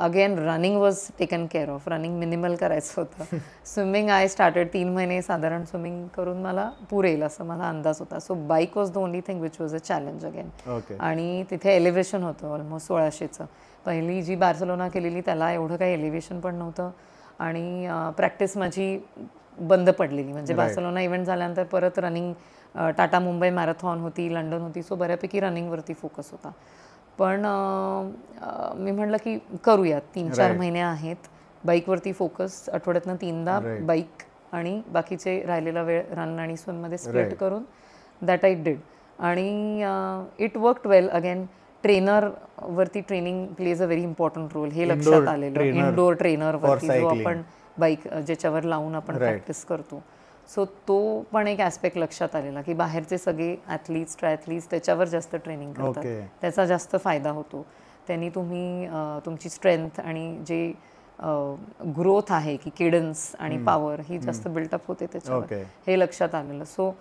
again running was taken care of. Running minimal करायचं होतं. स्विमिंग आय स्टार्टेड 3 महिने साधारण स्विमिंग करून मला पुरेल असं मला अंदाज होता. So bike was the only thing which was a challenge again. आणि तिथे एलिव्हेशन होतं ऑलमोस्ट 1600चं. पहिली जी बार्सिलोना केलेली त्याला एवढं काही एलिव्हेशन पण नव्हतं. आणि प्रॅक्टिस माझी बंद पडलेली, म्हणजे बार्सिलोना इव्हेंट झाल्यानंतर परत रनिंग, टाटा मुंबई मॅरेथॉन होती, लंडन होती. सो बऱ्यापैकी रनिंगवरती फोकस होता. पण मी म्हटलं की करूयात, 3-4 महिने आहेत, बाईकवरती फोकस, आठवड्यातनं 3दा बाईक आणि बाकीचे राहिलेला वेळ रन आणि स्विममध्ये स्प्लिट करून दॅट आय डिड. आणि इट वर्कड वेल. अगेन ट्रेनरवरती training plays a very important role हे लक्षात आलेलं. इनडोअर ट्रेनरवरती जो आपण बाईक ज्याच्यावर लावून आपण प्रॅक्टिस करतो. सो तो पण एक ॲस्पेक्ट लक्षात आलेला की बाहेरचे सगळे ॲथलीट्स, ट्रायथलीट्स त्याच्यावर जास्त ट्रेनिंग करतात, त्याचा जास्त फायदा होतो. त्यांनी तुम्ही तुमची स्ट्रेंथ आणि जे ग्रोथ आहे की केडन्स आणि पॉवर ही जास्त बिल्टअप होते त्याच्यावर, हे लक्षात आलेलं. सो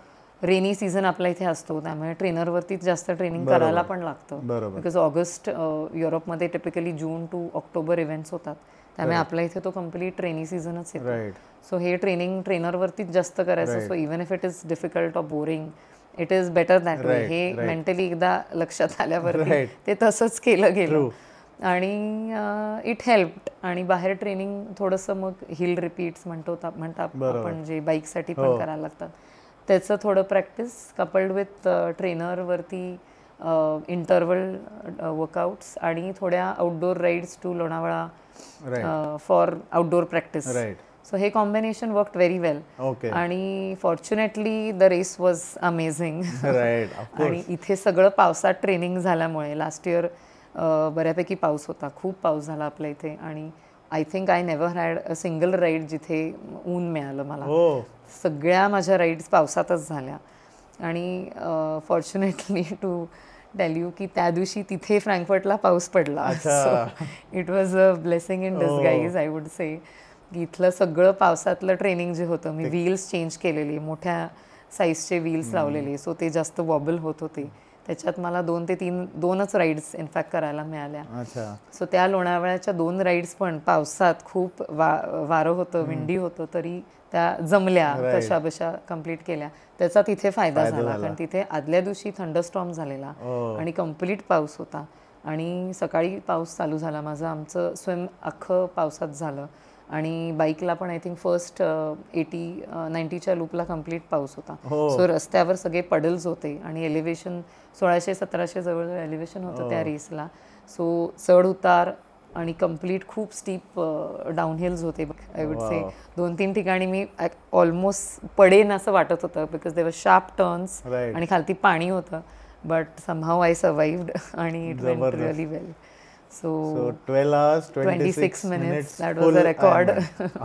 रेनी सीझन आपल्या इथे असतो, त्यामुळे ट्रेनरवरतीच जास्त ट्रेनिंग करायला पण लागतं. बिकॉज ऑगस्ट युरोपमध्ये typically June to October events होतात, त्यामुळे आपल्या इथे तो कम्प्लीट रेनी सीझनच येतो. सो हे ट्रेनिंग ट्रेनरवरतीच जास्त करायचं. So even if it is difficult or boring, it is better that way. हे मेंटली एकदा लक्षात आल्यावरती ते तसंच केलं गेलं आणि इट हेल्प्ड. आणि बाहेर ट्रेनिंग थोडंसं मग हिल रिपीट्स म्हणतात आपण, जे बाईकसाठी पण करायला लागतात, त्याचं थोडं प्रॅक्टिस कपल्ड विथ ट्रेनरवरती इंटरवल वर्कआउट्स आणि थोड्या outdoor rides to Lonavala for outdoor practice. So हे कॉम्बिनेशन वर्कड व्हेरी वेल. आणि fortunately the race was amazing. आणि इथे सगळं पावसात ट्रेनिंग झाल्यामुळे, लास्ट इयर बऱ्यापैकी पाऊस होता, खूप पाऊस झाला आपल्या इथे. आणि I think I never had a single ride जिथे ऊन मिळालं मला. सगळ्या माझ्या राईड्स पावसातच झाल्या. आणि फॉर्च्युनेटली टू टेल यू की त्या दिवशी तिथे फ्रँकफर्टला पाऊस पडला. So it was a blessing in disguise I would से. इथलं सगळं पावसातलं ट्रेनिंग जे होतं, मी व्हील्स चेंज केलेली, मोठ्या साईजचे व्हील्स लावलेले, सो ते जास्त वॉबल होत होते. त्याच्यात मला 2 ते 3 राईड्स इनफॅक्ट करायला मिळाल्या. सो त्या लोणावळ्याच्या 2 राईड्स पण पावसात खूप वारं होतं, विंडी होतं, तरी त्या जमल्या, कशा बशा कम्प्लीट केल्या. त्याचा तिथे फायदा झाला, कारण तिथे आदल्या दिवशी थंडरस्टॉर्म झालेला आणि कम्प्लीट पाऊस होता. आणि सकाळी पाऊस चालू झाला. आमचं स्विम अख्खं पावसात झालं. आणि बाईकला पण आय थिंक फर्स्ट 80-90च्या लूपला कम्प्लीट पाऊस होता. सो रस्त्यावर सगळे पडल्स होते आणि एलिव्हेशन 1600-1700 जवळ एलिव्हेशन होतं त्या रेसला. सो चढ उतार आणि कम्प्लीट खूप स्टीप डाऊनहिल्स होते आय वुड से. 2-3 ठिकाणी मी ऑलमोस्ट पडेन असं वाटत होतं बिकॉज दे वर शार्प टर्न्स आणि खालती पाणी होतं. बट समहाव आय सर्वाइव्ड आणि it went really well. So 12 hours 26 minutes that was a record.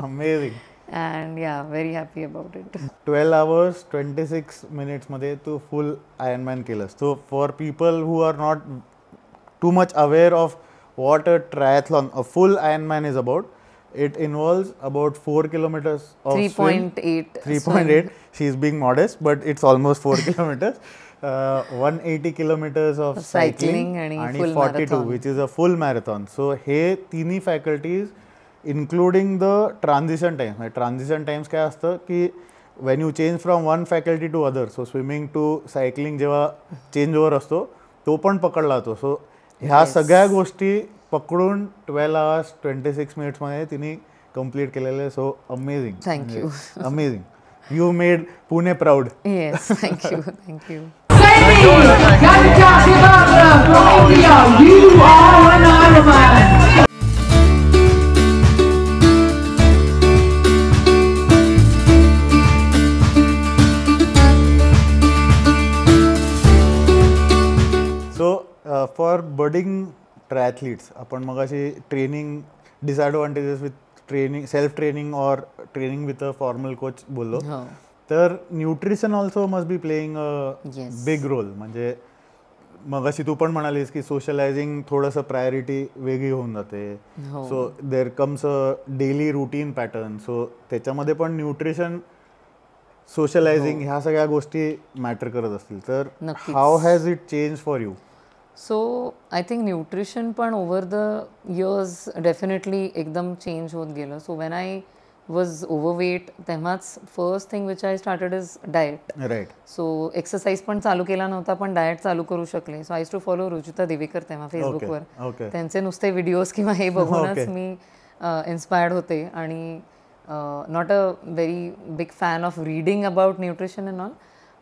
Amazing. And yeah, very happy about it. 12 hours 26 minutes मध्ये तू full Ironman केलंस. So for people who are not too much aware of what a triathlon, a full Ironman is about, it involves about 4 kilometers of 3.8. 3.8. She's being modest, but it's almost 4 kilometers. 180 kilometers of cycling आणि 42 marathon. which is a full marathon. So हे तिन्ही faculties including the transition times. म्हणजे transition times काय असतं की when you change from one faculty to other, so swimming to cycling जेव्हा change over असतो तो पण पकडला जातो. सो ह्या सगळ्या गोष्टी पकडून 12 hours 26 minutes मध्ये तिने कम्प्लीट केलेले. So amazing. Thank you. Amazing. You made Pune proud. Yes, thank you, thank you. From India, you are an Ironman. So for budding triathletes, आपण मगाशी training disadvantages with training, self training और training with a formal coach बोललो. तर nutrition also must be playing a big role. म्हणजे मगाशी तू पण म्हणालीस की सोशलायझिंग थोडंसं प्रायोरिटी वेगळी होऊन जाते. So there comes a daily routine pattern. So त्याच्यामध्ये पण न्यूट्रिशन, सोशलायझिंग ह्या सगळ्या गोष्टी मॅटर करत असतील. तर how has it change for you? So I think nutrition पण ओव्हर द इयर्स डेफिनेटली एकदम चेंज होत गेलं. So when I was overweight तेव्हाच first thing which I started is diet. Right. So exercise पण चालू केला नव्हता पण डाएट चालू करू शकले. So I too follow Ruchita Devekar तेव्हा फेसबुकवर. त्यांचे नुसते व्हिडिओज किंवा हे बघूनच मी इन्स्पायर्ड होते. आणि not a very big fan of reading about nutrition and all,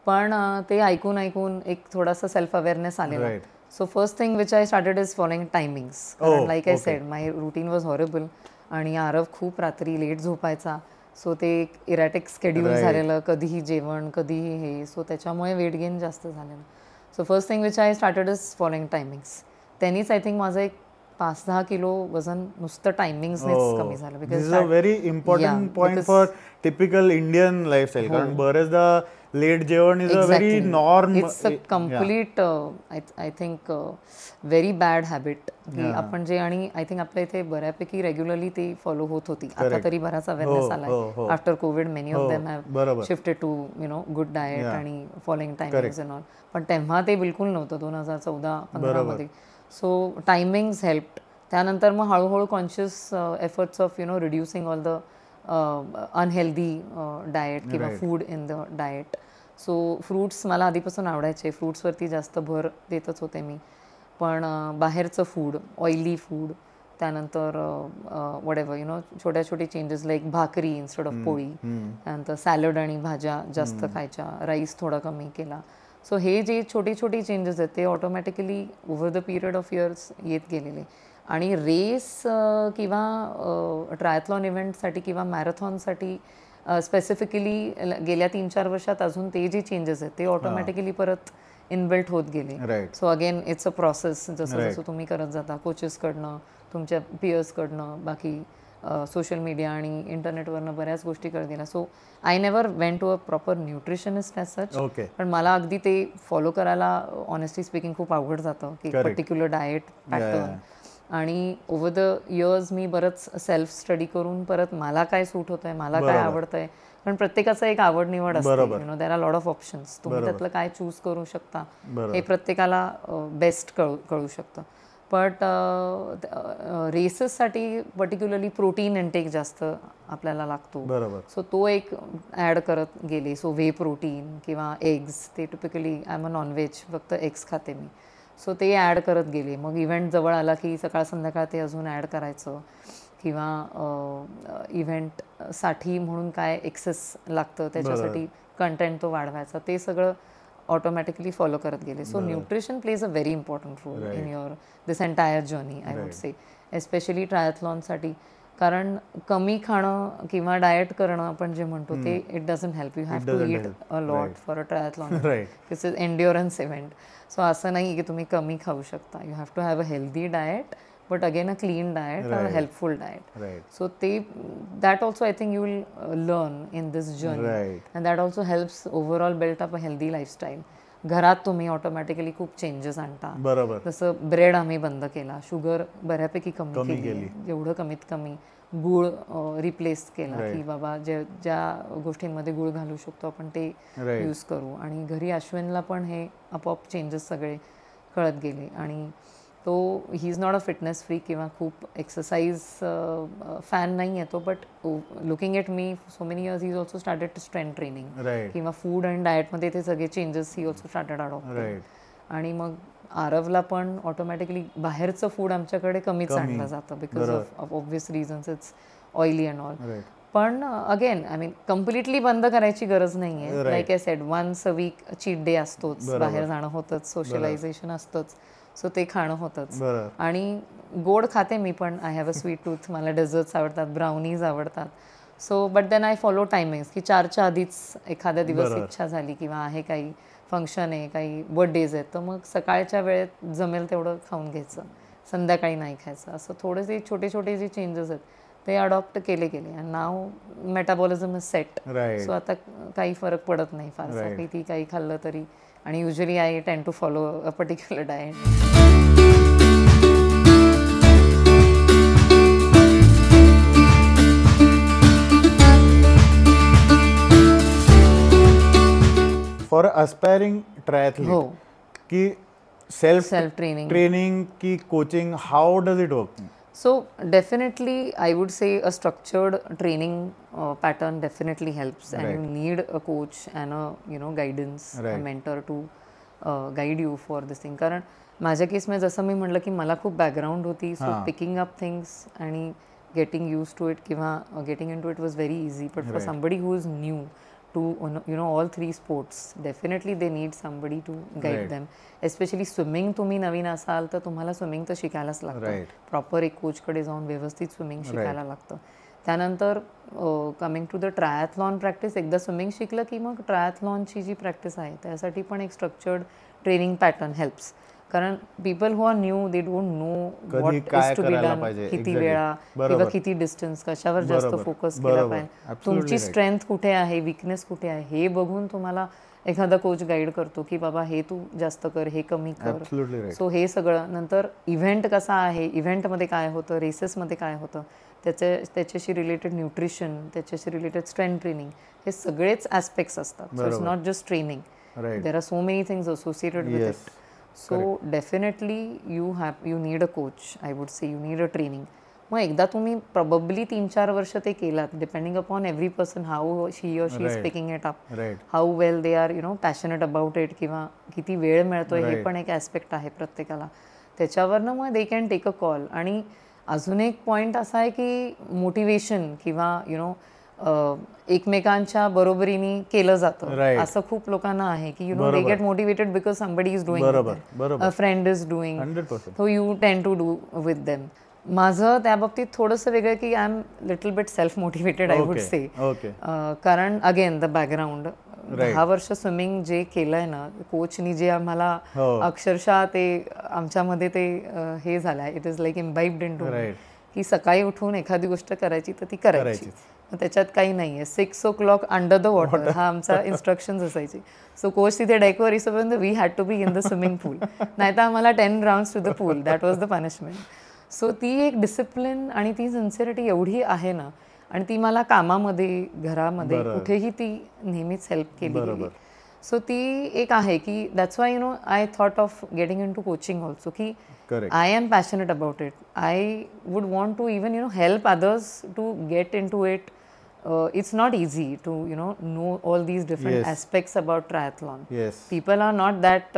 पण ते ऐकून ऐकून एक थोडासा सेल्फ अवेअरनेस आलेला. So first thing which I started is following timings. Like I said, my routine was horrible. आणि आरव खूप रात्री लेट झोपायचा. सो ते एक इरॅटिक स्केड्यूल झालेलं, कधीही जेवण कधीही हे. सो त्याच्यामुळे वेट गेन जास्त झालेलं. So first thing which I started is following timings. त्यांनीच आय थिंक माझं एक 5-6 किलो वजन नुसतं टायमिंग्सनेच कमी झालं. Because a very important point for typical Indian lifestyle. कारण बरेचदा लेट जेवण is a very norm. It's a complete I think very bad habit की आपण जे, आणि आय थिंक आपल्या इथे बऱ्यापैकी रेग्युलरली ते फॉलो होत होती. आता तरी बराच अवेअरनेस आलाय after Covid. Many of them have shifted to good diet आणि फॉलोइंग टायमिंग्स अँड ऑल. पण तेव्हा ते बिलकुल नव्हतं 2014-15 मध्ये. So timings helped. त्यानंतर मग हळूहळू conscious efforts of reducing all the unhealthy diet किंवा food in the diet. So fruits मला आधीपासून आवडायचे. फ्रूट्सवरती जास्त भर देतच होते मी. पण बाहेरचं फूड, ऑइली फूड, त्यानंतर वॉटेव्हर छोट्या छोटे चेंजेस लाईक भाकरी इन्स्टेड ऑफ पोळी, त्यानंतर सॅलड आणि भाज्या जास्त खायच्या, राईस थोडा कमी केला. सो हे जे छोटे छोटे चेंजेस आहेत ते automatically over the period of years येत गेलेले. आणि रेस किंवा ट्रायथलॉन इव्हेंटसाठी किंवा मॅरेथॉनसाठी स्पेसिफिकली गेल्या 3-4 वर्षात अजून ते जे चेंजेस आहेत ते ऑटोमॅटिकली परत इनबिल्ट होत गेले. So again it's a process. जसं जसं तुम्ही करत जाता कोचेसकडनं, तुमच्या पियर्सकडनं, बाकी सोशल मीडिया आणि इंटरनेटवरनं बऱ्याच गोष्टी कळत गेल्या. So I never went to a proper nutritionist as such. पण मला अगदी ते फॉलो करायला ऑनेस्टली स्पीकिंग खूप अवघड जातं की पर्टिक्युलर डाएट पॅटर्न. आणि ओव्हर द इयर्स मी बरंच सेल्फ स्टडी करून परत मला काय सूट होतंय, मला काय आवडतंय. कारण प्रत्येकाचं एक आवड निवड असते. There are lot of options. तुम्ही त्यातलं काय चूज करू शकता हे प्रत्येकाला बेस्ट कळू शकतं. बट रेसेससाठी पर्टिक्युलरली प्रोटीन इनटेक जास्त आपल्याला लागतो. सो तो एक ॲड करत गेले. सो व्हे प्रोटीन किंवा एग्स, ते typically I am a non veg, फक्त एग्स खाते मी. सो ते ॲड करत गेले. मग इव्हेंट जवळ आला की सकाळ संध्याकाळ ते अजून ॲड करायचं. किंवा इव्हेंटसाठी म्हणून काय एक्सेस लागतं त्याच्यासाठी कंटेंट तो वाढवायचा. ते सगळं ऑटोमॅटिकली फॉलो करत गेले. So nutrition plays a very important role in your this entire journey I would say. Especially ट्रायथलॉनसाठी. कारण कमी खाणं किंवा डाएट करणं आपण जे म्हणतो ते it doesn't help. You have to eat a lot for a triathlon. This is endurance event. So असं नाही की तुम्ही कमी खाऊ शकता. You have to have a healthy diet, but again a clean diet or a helpful diet. So that also I think you will learn in this journey, and that also helps overall build up a healthy lifestyle. घरात तुम्ही automatically खूप changes आणता. बरोबर. जसं bread आम्ही बंद केला, sugar बऱ्यापैकी कमी केली, जेवढं कमीत कमी. गूळ रिप्लेस केला की बाबा ज्या गोष्टींमध्ये गूळ घालू शकतो आपण ते यूज करू. आणि घरी अश्विनला पण हे आपोआप चेंजेस सगळे कळत गेले. आणि तो he is not a fitness free किंवा खूप एक्सरसाइज फॅन नाही आहे तो, but looking at me so many years he is also started to strength training किंवा फूड अँड डाएटमध्ये ते सगळे changes he also started adopt. आणि मग आरवला पण ऑटोमॅटिकली बाहेरचं फूड आमच्याकडे कमीच आणलं जातं because of obvious reasons. It's oily and all. पण अगेन आय मीन कम्प्लिटली बंद करायची गरज नाही आहे. Like I said, once a week cheat day असतोच, बाहेर जाणं होतंच, सोशलायझेशन असतंच, सो ते खाणं होतंच. आणि गोड खाते मी पण. I have a sweet tooth. मला डेझर्ट्स आवडतात, ब्राउनीज आवडतात. So but then I follow timings की 4च्या आधीच एखाद्या दिवस इच्छा झाली किंवा आहे काही फंक्शन आहे, काही बर्थडेज आहेत, तर मग सकाळच्या वेळेत जमेल तेवढं खाऊन घ्यायचं, संध्याकाळी नाही खायचं. असं थोडेसे छोटे छोटे जे चेंजेस आहेत ते अडॉप्ट केले गेले. And now metabolism is set. So आता काही फरक पडत नाही फारसा, किती काही खाल्लं तरी. आणि usually I tend to follow a particular diet. For aspiring triathlete की सेल्फ ट्रेनिंग की coaching, how does it work? So definitely I would say a structured training pattern definitely helps, and you need a coach and a guidance, a mentor to guide you for this thing. कारण माझ्या केसमध्ये जसं मी म्हटलं की मला खूप background होती, सो पिकिंग अप थिंग्स आणि गेटिंग यूज टू इट किंवा getting in to it was very easy. But for somebody who is new to all 3 sports, definitely they need somebody to guide them. Especially swimming, तुम्ही नवीन असाल तर तुम्हाला swimming तर शिकायलाच लागतं. Proper एक कोचकडे जाऊन व्यवस्थित स्विमिंग शिकायला लागतं. त्यानंतर coming to the triathlon practice, एकदा स्विमिंग शिकलं की मग ट्रायथलॉनची जी प्रॅक्टिस आहे त्यासाठी पण एक स्ट्रक्चर्ड ट्रेनिंग पॅटर्न हेल्प्स. कारण people who are new, they don't know what is to be done, किती वेळा किंवा किती डिस्टन्स, कशावर जास्त फोकस केला पाहिजे, तुमची स्ट्रेंथ कुठे आहे, विकनेस कुठे आहे, हे बघून तुम्हाला एखादा कोच गाईड करतो की बाबा हे तू जास्त कर, हे कमी कर. सो हे सगळं. नंतर इव्हेंट कसा आहे, इव्हेंटमध्ये काय होतं, रेसेसमध्ये काय होतं, त्याच्याशी रिलेटेड न्यूट्रिशन, त्याच्याशी रिलेटेड स्ट्रेंथ ट्रेनिंग, हे सगळेच ॲस्पेक्ट्स असतात. So it's not just training, there are so many things associated with it. So definitely you need a coach. I would say you need a training. मग एकदा तुम्ही probably 3-4 वर्ष ते केलात, depending upon every person how he or she is picking it up, how well they are passionate about it, किंवा किती वेळ मिळतोय हे पण एक ॲस्पेक्ट आहे प्रत्येकाला. त्याच्यावरनं मग they can take a call. आणि अजून एक पॉईंट असा आहे की मोटिवेशन किंवा एकमेकांच्या बरोबरीने केलं जातं. असं खूप लोकांना आहे की they get motivated because somebody is doing, a friend is doing, so you टेंड टू डू विथ देम. माझं त्या बाबतीत थोडंसं वेगळं की I am little bit self motivated, I would से. कारण अगेन द बॅकग्राऊंड, 10 वर्ष स्विमिंग जे केलंय ना कोचनी, जे आम्हाला अक्षरशः ते आमच्यामध्ये ते हे झालंय, it is like imbibed into की सकाळी उठून एखादी गोष्ट करायची तर ती करायची. त्याच्यात काही नाही आहे. 6 o'clock अंडर द वॉटर हा आमचा इन्स्ट्रक्शन्स असायची. सो कोच तिथे डेकवर इसोपर्यंत we had to be in the swimming pool, नाही तर आम्हाला 10 rounds to the pool, that was the punishment. So ती एक डिसिप्लिन आणि ती सिन्सिअरिटी एवढी आहे ना, आणि ती मला कामामध्ये, घरामध्ये, कुठेही ती नेहमीच हेल्प केली. सो ती एक आहे की that's why I thought of getting in to coaching also, की I am passionate about it. I would want to even help others to get in to it. It's not easy to know all these different aspects about triathlon. People are not that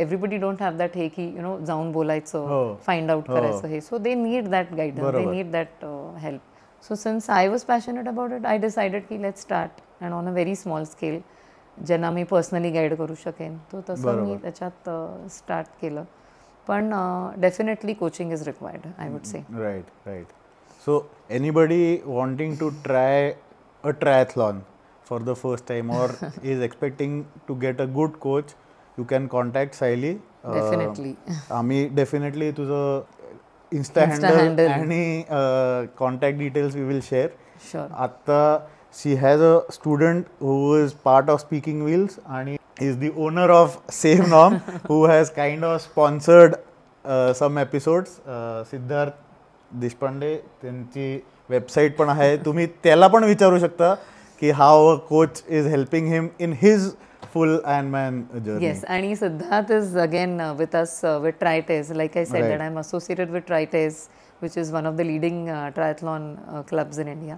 everybody don't have that हे की जाऊन बोलायचं, find out करायचं हे. So they need that guidance, they need that help. So since I was passionate about it, I decided की let's start, and on a very small scale, ज्यांना मी personally guide करू शकेन, तो तसं मी त्याच्यात स्टार्ट केलं. पण definitely coaching is required, I would say. Right. So anybody wanting to try a triathlon for the first time or is expecting to get a good coach, you can contact Saili. Definitely. आम्ही definitely तुझं Insta handle आणि contact details we will share. Sure. आता she has a student who is part of Speaking Wheels and is the owner of Same Norm who has kind of sponsored some episodes. Siddharth Deshpande, त्यांची website पण आहे, तुम्ही त्याला पण विचारू शकता की how a coach is helping him in his full Ironman journey. Yes, and Siddharth is again with us with TriTays. Like I said, that I'm associated with TriTays, which is one of the leading triathlon clubs in India.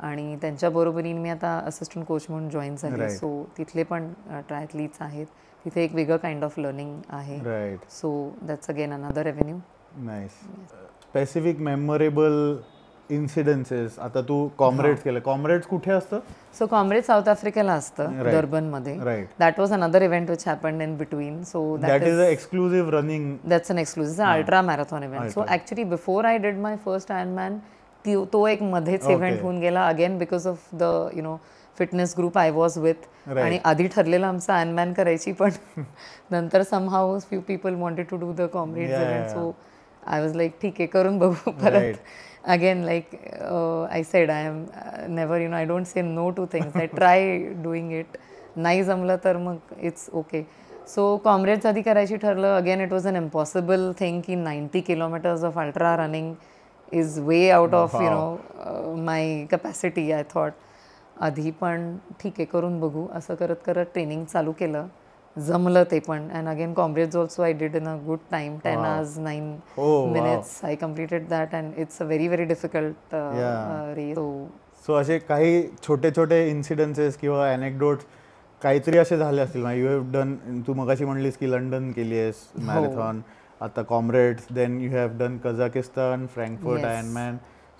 आणि त्यांच्या बरोबरीने मी आता assistant coach म्हणून join झाले. So तिथले पण triathletes आहेत. तिथे एक वेगळं काइंड ऑफ लर्निंग आहे. So that's again another revenue. Nice. Specific memorable incidences. आता तू कॉम्रेड्स केलं. कॉम्रेड्स कुठे असतं? सो कॉम्रेड साऊथ आफ्रिकेला असतं, डर्बन मध्ये. That was another event which happened in between. So that is a exclusive running. That's an exclusive ultra marathon event. So actually before I did my first Ironman, तो एक मध्येच event होऊन गेला, again because of the fitness group I was with. आणि आधी ठरलेलं आमचं Ironman करायची, पण नंतर somehow few people wanted to do the Comrades event. So I was like ठीक आहे, करून बघू परत. Again, like I said, I am never, I don't say no to things. I try doing it. नाही जमलं तर मग इट्स ओके. सो कॉम्रेड्स आधी करायची ठरलं. Again it was an impossible thing की 90 kilometres of ultra running is way out of my capacity. I thought आधी पण ठीक आहे, करून बघू. असं करत करत ट्रेनिंग चालू केलं. जमलं ते पण. And again Comrades also I did in a good time, 10 hours 9 minutes. I completed that and it's a very very difficult race. So असे काही छोटे छोटे इन्सिडेन्सेस किंवा अनेक्डोट्स काहीतरी असे झाले असतील. यू हॅव डन, तू मगाशी म्हणलीस की लंडन केली आहेस मॅरेथॉन, आता Comrades, then you have done Kazakhstan, Frankfurt Ironman.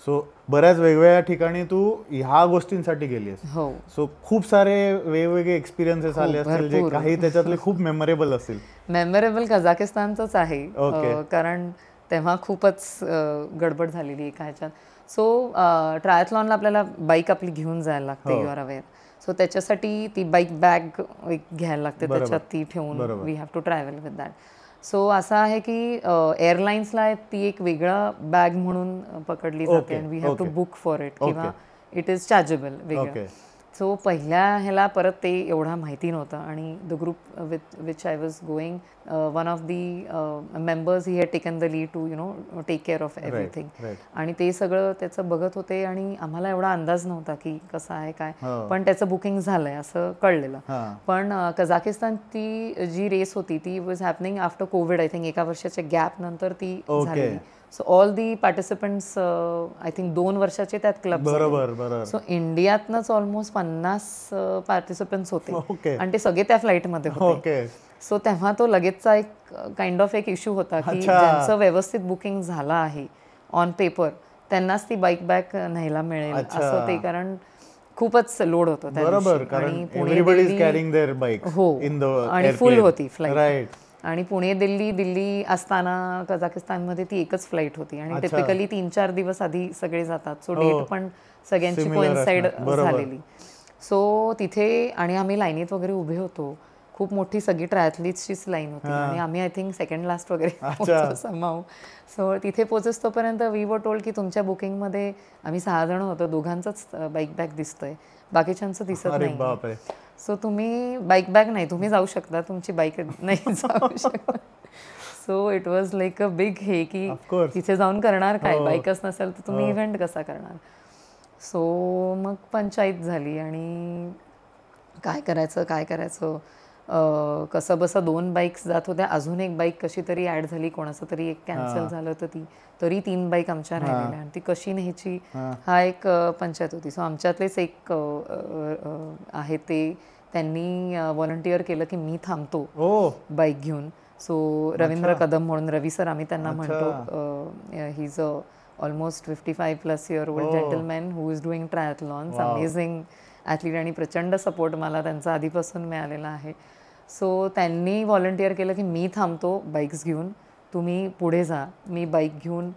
So बऱ्याच वेगवेगळ्या ठिकाणी तू ह्या गोष्टींसाठी गेली आहेस. सो खूप सारे वेगवेगळे एक्सपिरियन्सेस आले असतील, जे काही त्याच्यातले खूप मेमोरेबल असतील. मेमोरेबल कझाकिस्तानच आहे, कारण तेव्हा खूपच गडबड झालेली एका ह्याच्यात. सो ट्रायथलॉनला आपल्याला बाईक आपली घेऊन जायला लागते, यू आर अवेअर. सो त्याच्यासाठी ती बाईक बॅग घ्यायला लागते, त्याच्यात ती ठेवून we have to travel with that. So असं आहे की एअरलाईन्सला ती एक वेगळा बॅग म्हणून पकडली जाते and we have to book for it, किंवा इट इज चार्जेबल वेगळं. सो पहिल्या ह्याला परत ते एवढा माहिती नव्हतं. आणि the group which I was going, one of the members he had taken the lead to take care of everything. आणि ते सगळं त्याचं बघत होते आणि आम्हाला एवढा अंदाज नव्हता की कसं आहे काय, पण त्याचं बुकिंग झालंय असं कळलेलं. पण कझाकिस्तान ती जी रेस होती ती was happening after Covid. I think 1 वर्षाच्या गॅप नंतर ती झालेली. So all the participants I think 2 वर्षाचे त्यात क्लब. सो इंडियातनंच ऑलमोस्ट 50 पार्टिसिपंट्स होते आणि ते सगळे त्या फ्लाईटमध्ये होते. सो तेव्हा तो लगेचचा एक काइंड ऑफ एक इश्यू होता की ज्यांचं व्यवस्थित बुकिंग झालं आहे ऑन पेपर त्यांनाच ती बाईक बॅग न्यायला मिळेल असं ते, कारण खूपच लोड होतं त्या दिवशी. आणि आणि फुल होती फ्लाईट. आणि पुणे दिल्ली असताना कझाकिस्तानमध्ये ती एकच फ्लाईट होती आणि टिपिकली 3-4 दिवस आधी सगळे जातात. सो डेट पण सगळ्यांची कोइन्साइड झालेली. सो तिथे आणि आम्ही लाईनीत वगैरे उभे होतो. खूप मोठी सगळी ट्रायथलीट्सचीच लाईन होती आणि आम्ही आय थिंक सेकंड लास्ट वगैरे समाऊ. सो तिथे पोचस तोपर्यंत वी वर टोल्ड की तुमच्या बुकिंगमध्ये आम्ही 6 जण होतो, दोघांचंच बाईक बॅग दिसतंय, बाकीच्यांचं दिसत नाही. सो तुम्ही बाईक बॅग नाही, तुम्ही जाऊ शकता, तुमची बाईक नाही जाऊ शकत. So it was like a big हे की तिथे जाऊन करणार काय, बाईकच नसेल तर तुम्ही इव्हेंट कसा करणार. सो मग पंचायत झाली आणि काय करायचं कसं बसं 2 बाईक्स जात होत्या. अजून एक बाईक कशी तरी ॲड झाली, कोणाचं तरी एक कॅन्सल झालं तर तरी 3 बाईक आमच्या राहिलेल्या आणि ती कशी न्यायची हा एक पंचायत होती. सो आमच्यातलेच एक आहे ते, त्यांनी व्हॉलंटिअर केलं की मी थांबतो बाईक घेऊन. सो रवींद्र कदम म्हणून, रवी सर आम्ही त्यांना म्हणतो, he is a almost 55+ year old gentleman who is doing ट्रायथलॉन्स, amazing athlete आणि प्रचंड सपोर्ट मला त्यांचा आधीपासून मिळालेला आहे. सो त्यांनी व्हॉलंटिअर केलं की मी थांबतो बाईक्स घेऊन, तुम्ही पुढे जा, मी बाईक घेऊन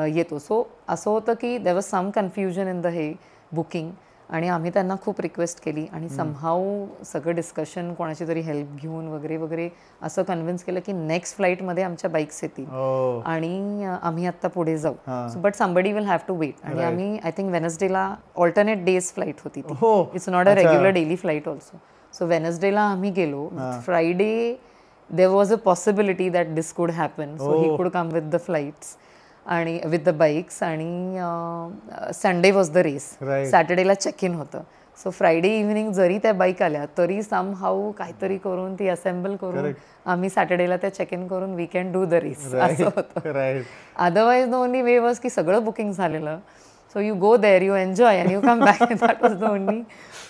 येतो. सो असं होतं की there was some confusion in the हे बुकिंग, आणि आम्ही त्यांना खूप रिक्वेस्ट केली आणि समहाऊ सगळं डिस्कशन कोणाची तरी हेल्प घेऊन वगैरे वगैरे असं कन्व्हिन्स केलं की नेक्स्ट फ्लाईटमध्ये आमच्या बाईक्स येतील आणि आम्ही आत्ता पुढे जाऊ. But somebody will have to wait. आणि आम्ही आय थिंक वेनसडेला ऑल्टरनेट डेज फ्लाईट होती ती. It's not a regular daily flight also. So वेनसडेला आम्ही गेलो. Friday there was a possibility that this could happen, so he could come with the flights आणि with the bikes. आणि Sunday was the race. सॅटर्डेला check in होतं. So Friday evening जरी त्या bike आल्या तरी समहाऊ काहीतरी करून ती असेंबल करून आम्ही सॅटर्डेला त्या चेक इन करून we can do the race असं होतं. Otherwise the only way was की सगळं बुकिंग झालेलं. So you go there, you enjoy and you come back. That was the only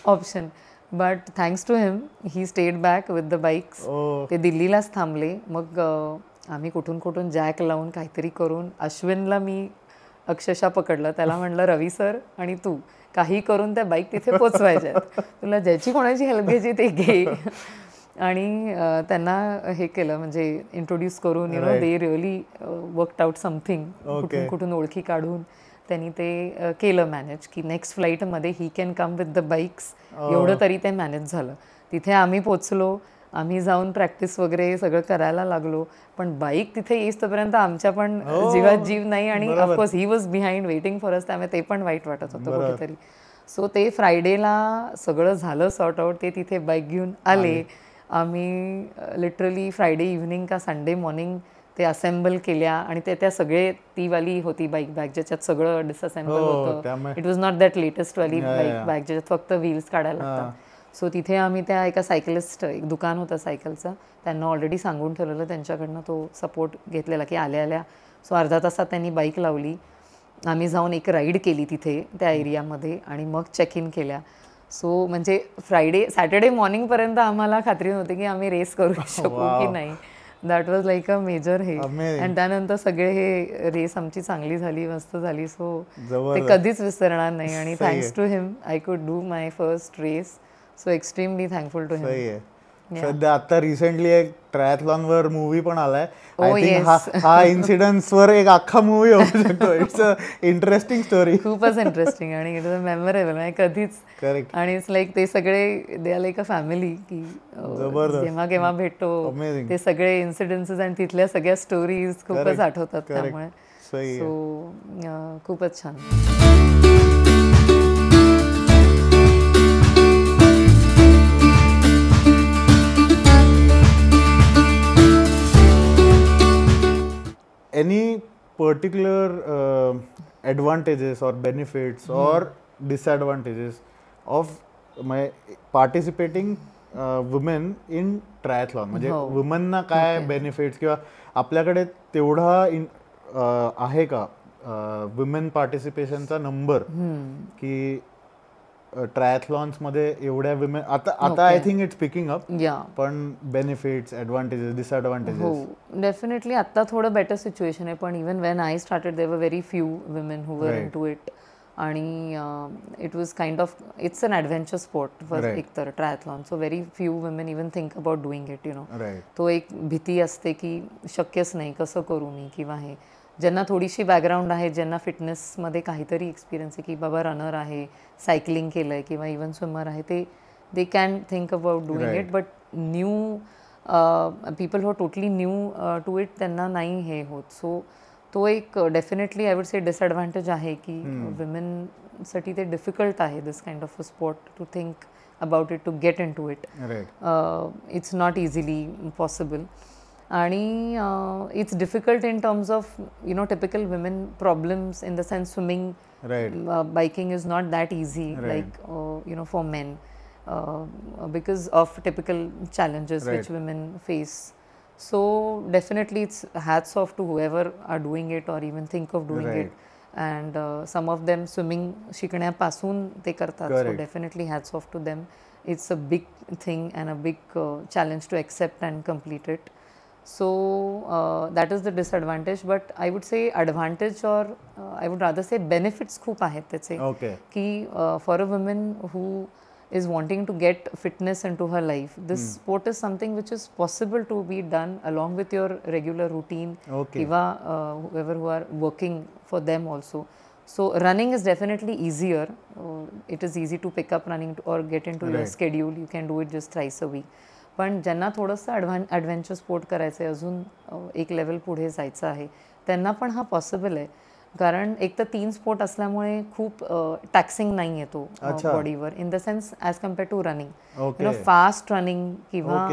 option. But thanks to him he stayed back with the bikes. ते दिल्लीलाच थांबले. मग आम्ही कुठून कुठून जॅक लावून काहीतरी करून अश्विनला मी अक्षरशः पकडलं. त्याला म्हणलं रवी सर आणि तू काही करून त्या बाईक तिथे पोचवायच्यात, तुला ज्याची कोणाची हेल्प घ्यायची ते घे. आणि त्यांना हे केलं, म्हणजे इंट्रोड्यूस करून you know they really worked out something. कुठून कुठून ओळखी काढून त्यांनी ते केलं मॅनेज की नेक्स्ट फ्लाईटमध्ये he can come with the bikes. एवढं तरी ते मॅनेज झालं. तिथे आम्ही पोचलो, आम्ही जाऊन प्रॅक्टिस वगैरे सगळं करायला लागलो. पण बाईक तिथे येईस्तोपर्यंत आमच्या पण जीवात जीव नाही. आणि of course he was behind waiting for us. त्यामुळे ते पण वाईट वाटत होतं कुठेतरी. सो ते फ्रायडेला सगळं झालं सॉर्ट आउट. ते तिथे बाईक घेऊन आले. आम्ही लिटरली फ्रायडे इव्हनिंग का संडे मॉर्निंग ते असेंबल केल्या. आणि त्या सगळे ती वाली होती बाईक बॅग ज्याच्यात सगळं डिसअसेंबल होतं. It was not that latest वाली बाईक बॅग ज्याच्यात फक्त व्हील्स काढायला लागतात. सो तिथे आम्ही त्या एका सायकलिस्ट, एक दुकान होतं सायकलचं, त्यांना ऑलरेडी सांगून ठेवलेलं, त्यांच्याकडनं तो सपोर्ट घेतलेला की आल्या आल्या. सो अर्धा तासात त्यांनी बाईक लावली. आम्ही जाऊन एक राईड केली तिथे त्या एरियामध्ये आणि मग चेक इन केल्या. सो म्हणजे सॅटर्डे मॉर्निंगपर्यंत आम्हाला खात्री नव्हती की आम्ही रेस करू शकू की नाही. That was like a major हे. आणि त्यानंतर सगळे हे रेस आमची चांगली झाली, मस्त झाली. सो ते कधीच विसरणार नाही. आणि thanks to him I could do my first race. So extremely thankful to him. सध्या आता रिसेंटली एक ट्रायथलॉन वर मूवी पण आलाय. आय थिंक हा इन्सिडन्स वर एक अख्खा मूवी होऊ शकतो. It's a interesting story. खूपच इंटरेस्टिंग आणि इट इज मेमोरेबल. म्हणजे कधीच. करेक्ट. आणि इट्स लाईक ते सगळे they are like a family की जेव्हा केव्हा भेटतो ते सगळे इन्सिडेन्सेस आणि तिथल्या सगळ्या स्टोरीज खूपच आठवतात. त्यामुळे सो खूपच छान. Any particular advantages or benefits or disadvantages of participating women in triathlon? म्हणजे वुमनना काय बेनिफिट्स किंवा आपल्याकडे तेवढा आहे का वुमेन पार्टिसिपेशनचा नंबर की ट्रायथलॉन्स मध्ये एवढ्या विमेन आता I think it's picking up. पण बेनिफिट्स, ॲडव्हान्टेजेस, डिसएडव्हान्टेजेस. हो डेफिनेटली आता थोडं बेटर सिच्युएशन आहे. पण even when I started there were very few women who were into it. आणि it was kind of it's an adventure sport for एकतर triathlon. So very few women even think about doing it. You know तो एक भीती असते की शक्यच नाही, कसं करू मी. किंवा हे ज्यांना थोडीशी बॅकग्राऊंड आहे, ज्यांना फिटनेसमध्ये काहीतरी एक्सपिरियन्स आहे की बाबा रनर आहे, सायकलिंग केलं आहे किंवा इवन स्विमर आहे, ते they can think about doing it. But new people who totally new to it त्यांना नाही हे होत. सो तो एक definitely I would say disadvantage आहे की विमेनसाठी ते डिफिकल्ट आहे this kind of a sport to think about it, to get in to it. It's not easily possible. आणि it's difficult in terms of you know typical women problems in the sense swimming, biking is not that easy like you know for men because of typical challenges which women face. So definitely it's hats off to whoever are doing it or even think of doing it. And some of them swimming शिकण्यापासून ते करतात. So definitely hats off to them. It's a big thing and a big challenge to accept and complete it. So that is the disadvantage. But I would say advantage or I would rather say benefits खूप आहेत त्याचे. की for a woman who is wanting to get fitness into her life, this sport is something which is possible to be done along with your regular routine. Okay. Kiva, whoever who are working for them also. So running is definitely easier. It is easy to pick up running or get into your schedule. You can do it just thrice a week. पण ज्यांना थोडंसं adventure sport करायचं आहे, अजून एक level पुढे जायचं आहे, त्यांना पण हा पॉसिबल आहे. कारण एक तर 3 स्पोर्ट असल्यामुळे खूप टॅक्सिंग नाही येतो बॉडीवर, in the sense as compare to running. Fast running किंवा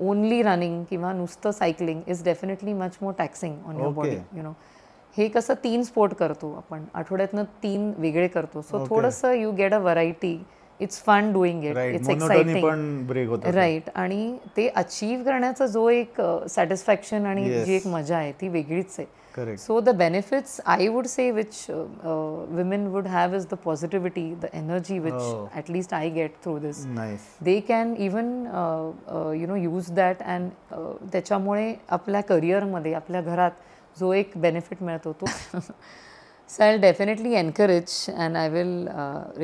ओनली रनिंग किंवा नुसतं cycling is definitely much more taxing on your body. हे कसं 3 स्पोर्ट करतो आपण, आठवड्यातनं 3 वेगळे करतो. सो थोडंसं you get a variety. It's fun doing it, it's exciting, right. आणि ते अचीव्ह करण्याचा जो एक सॅटिस्फॅक्शन आणि जी एक मजा आहे ती वेगळीच आहे. So the benefits I would say which women would have is the positivity, the energy which at least I get through this. Nice. They can even use that and त्याच्यामुळे आपल्या करिअरमध्ये, आपल्या घरात जो एक बेनिफिट मिळतो तो. So I'll definitely encourage and I will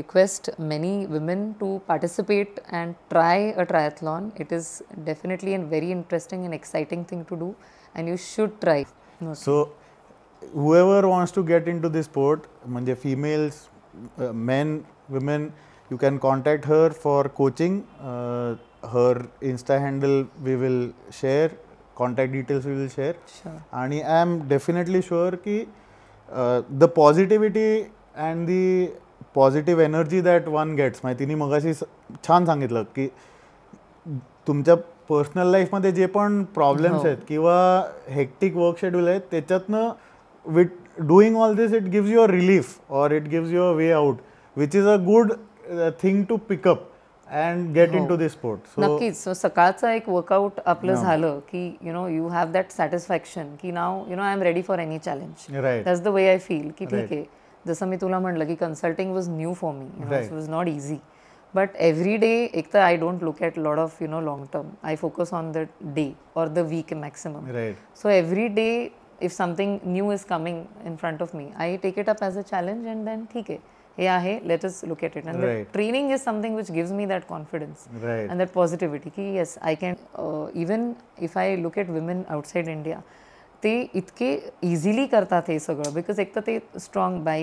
request many women to participate and try a triathlon. It is definitely a very interesting and exciting thing to do and you should try. So whoever wants to get into this sport, म्हणजे females, men, women, you can contact her for coaching. Her Insta handle we will share, contact details we will share. Sure. आणि I am definitely sure की the positivity and the positive energy that one gets, माहिती तिने मगाशी छान सांगितलं की तुमच्या personal लाईफमध्ये जे पण प्रॉब्लेम्स आहेत किंवा हेक्टिक वर्क शेड्यूल आहेत, त्याच्यातनं with doing all this it gives you a relief और it gives you a way out, which is a good thing to pick up and get in to this sport. नक्कीच. सो सकाळचं एक workout आपलं झालं की यू हॅव दॅट सॅटिस्फॅक्शन की now I am ready for any challenge. That's the way I feel की ठीक आहे. जसं मी तुला म्हटलं की consulting was new for me, it was not easy. But every day, ekta I don't look at a lot of long term. I focus on the day or the week maximum. Right. So every day, if something new is coming in front of me, I take it up as a challenge and then theek hai, yeah, let us look at it. And the training is something which gives me that confidence and that positivity. Ki yes, I can. Even if I look at women outside India, ते इतके easily करतात हे सगळं, because एक तर ते strong by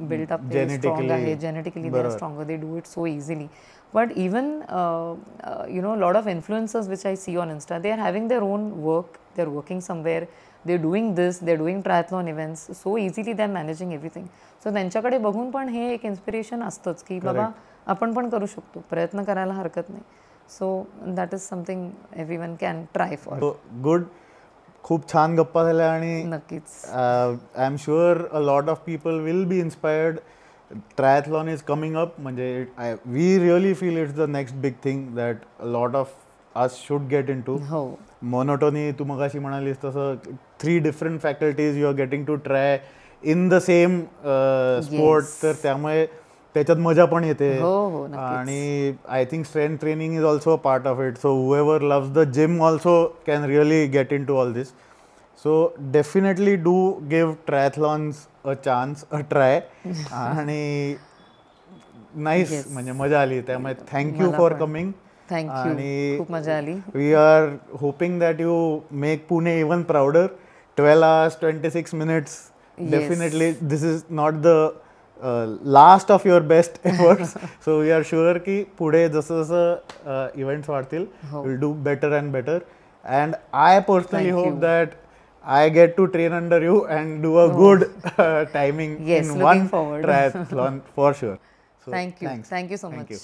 built up strong आहे, genetically they are stronger, they do it so easily. But even lot of influencers which I see on Insta, they are having their own work, they are working somewhere, they are doing this, they are doing triathlon events so easily, they are managing everything. So त्यांच्याकडे बघून पण हे एक inspiration असतंच की बाबा आपण पण करू शकतो, प्रयत्न करायला हरकत नाही. So that is something everyone can try for. Good. खूप छान गप्पा झाल्या आणि नक्कीच I am sure a lot of people will be inspired. Triathlon is coming up, म्हणजे we really feel it's the next big thing that a lot of us should get in to. Monotony तू मगाशी म्हणालीस तसं 3 different faculties you are getting to try in the same sport, तर त्यामुळे त्याच्यात मजा पण येते. आणि I think strength training is also a part of it. So whoever loves the gym also can really get in to all this. So definitely do give triathlons a chance, a try. आणि nice, म्हणजे मजा आली. त्यामुळे thank you for coming. आणि खूप मजा आली. We are hoping that you make Pune even prouder. 12 hours 26 minutes. Definitely this is not the last of your best efforts. So we are sure की पुढे जसं जसं इव्हेंट्स वाढतील, we'll do better and better. And I personally hope that I get to train under you and do a good timing in one triathlon for sure. So thank you so much.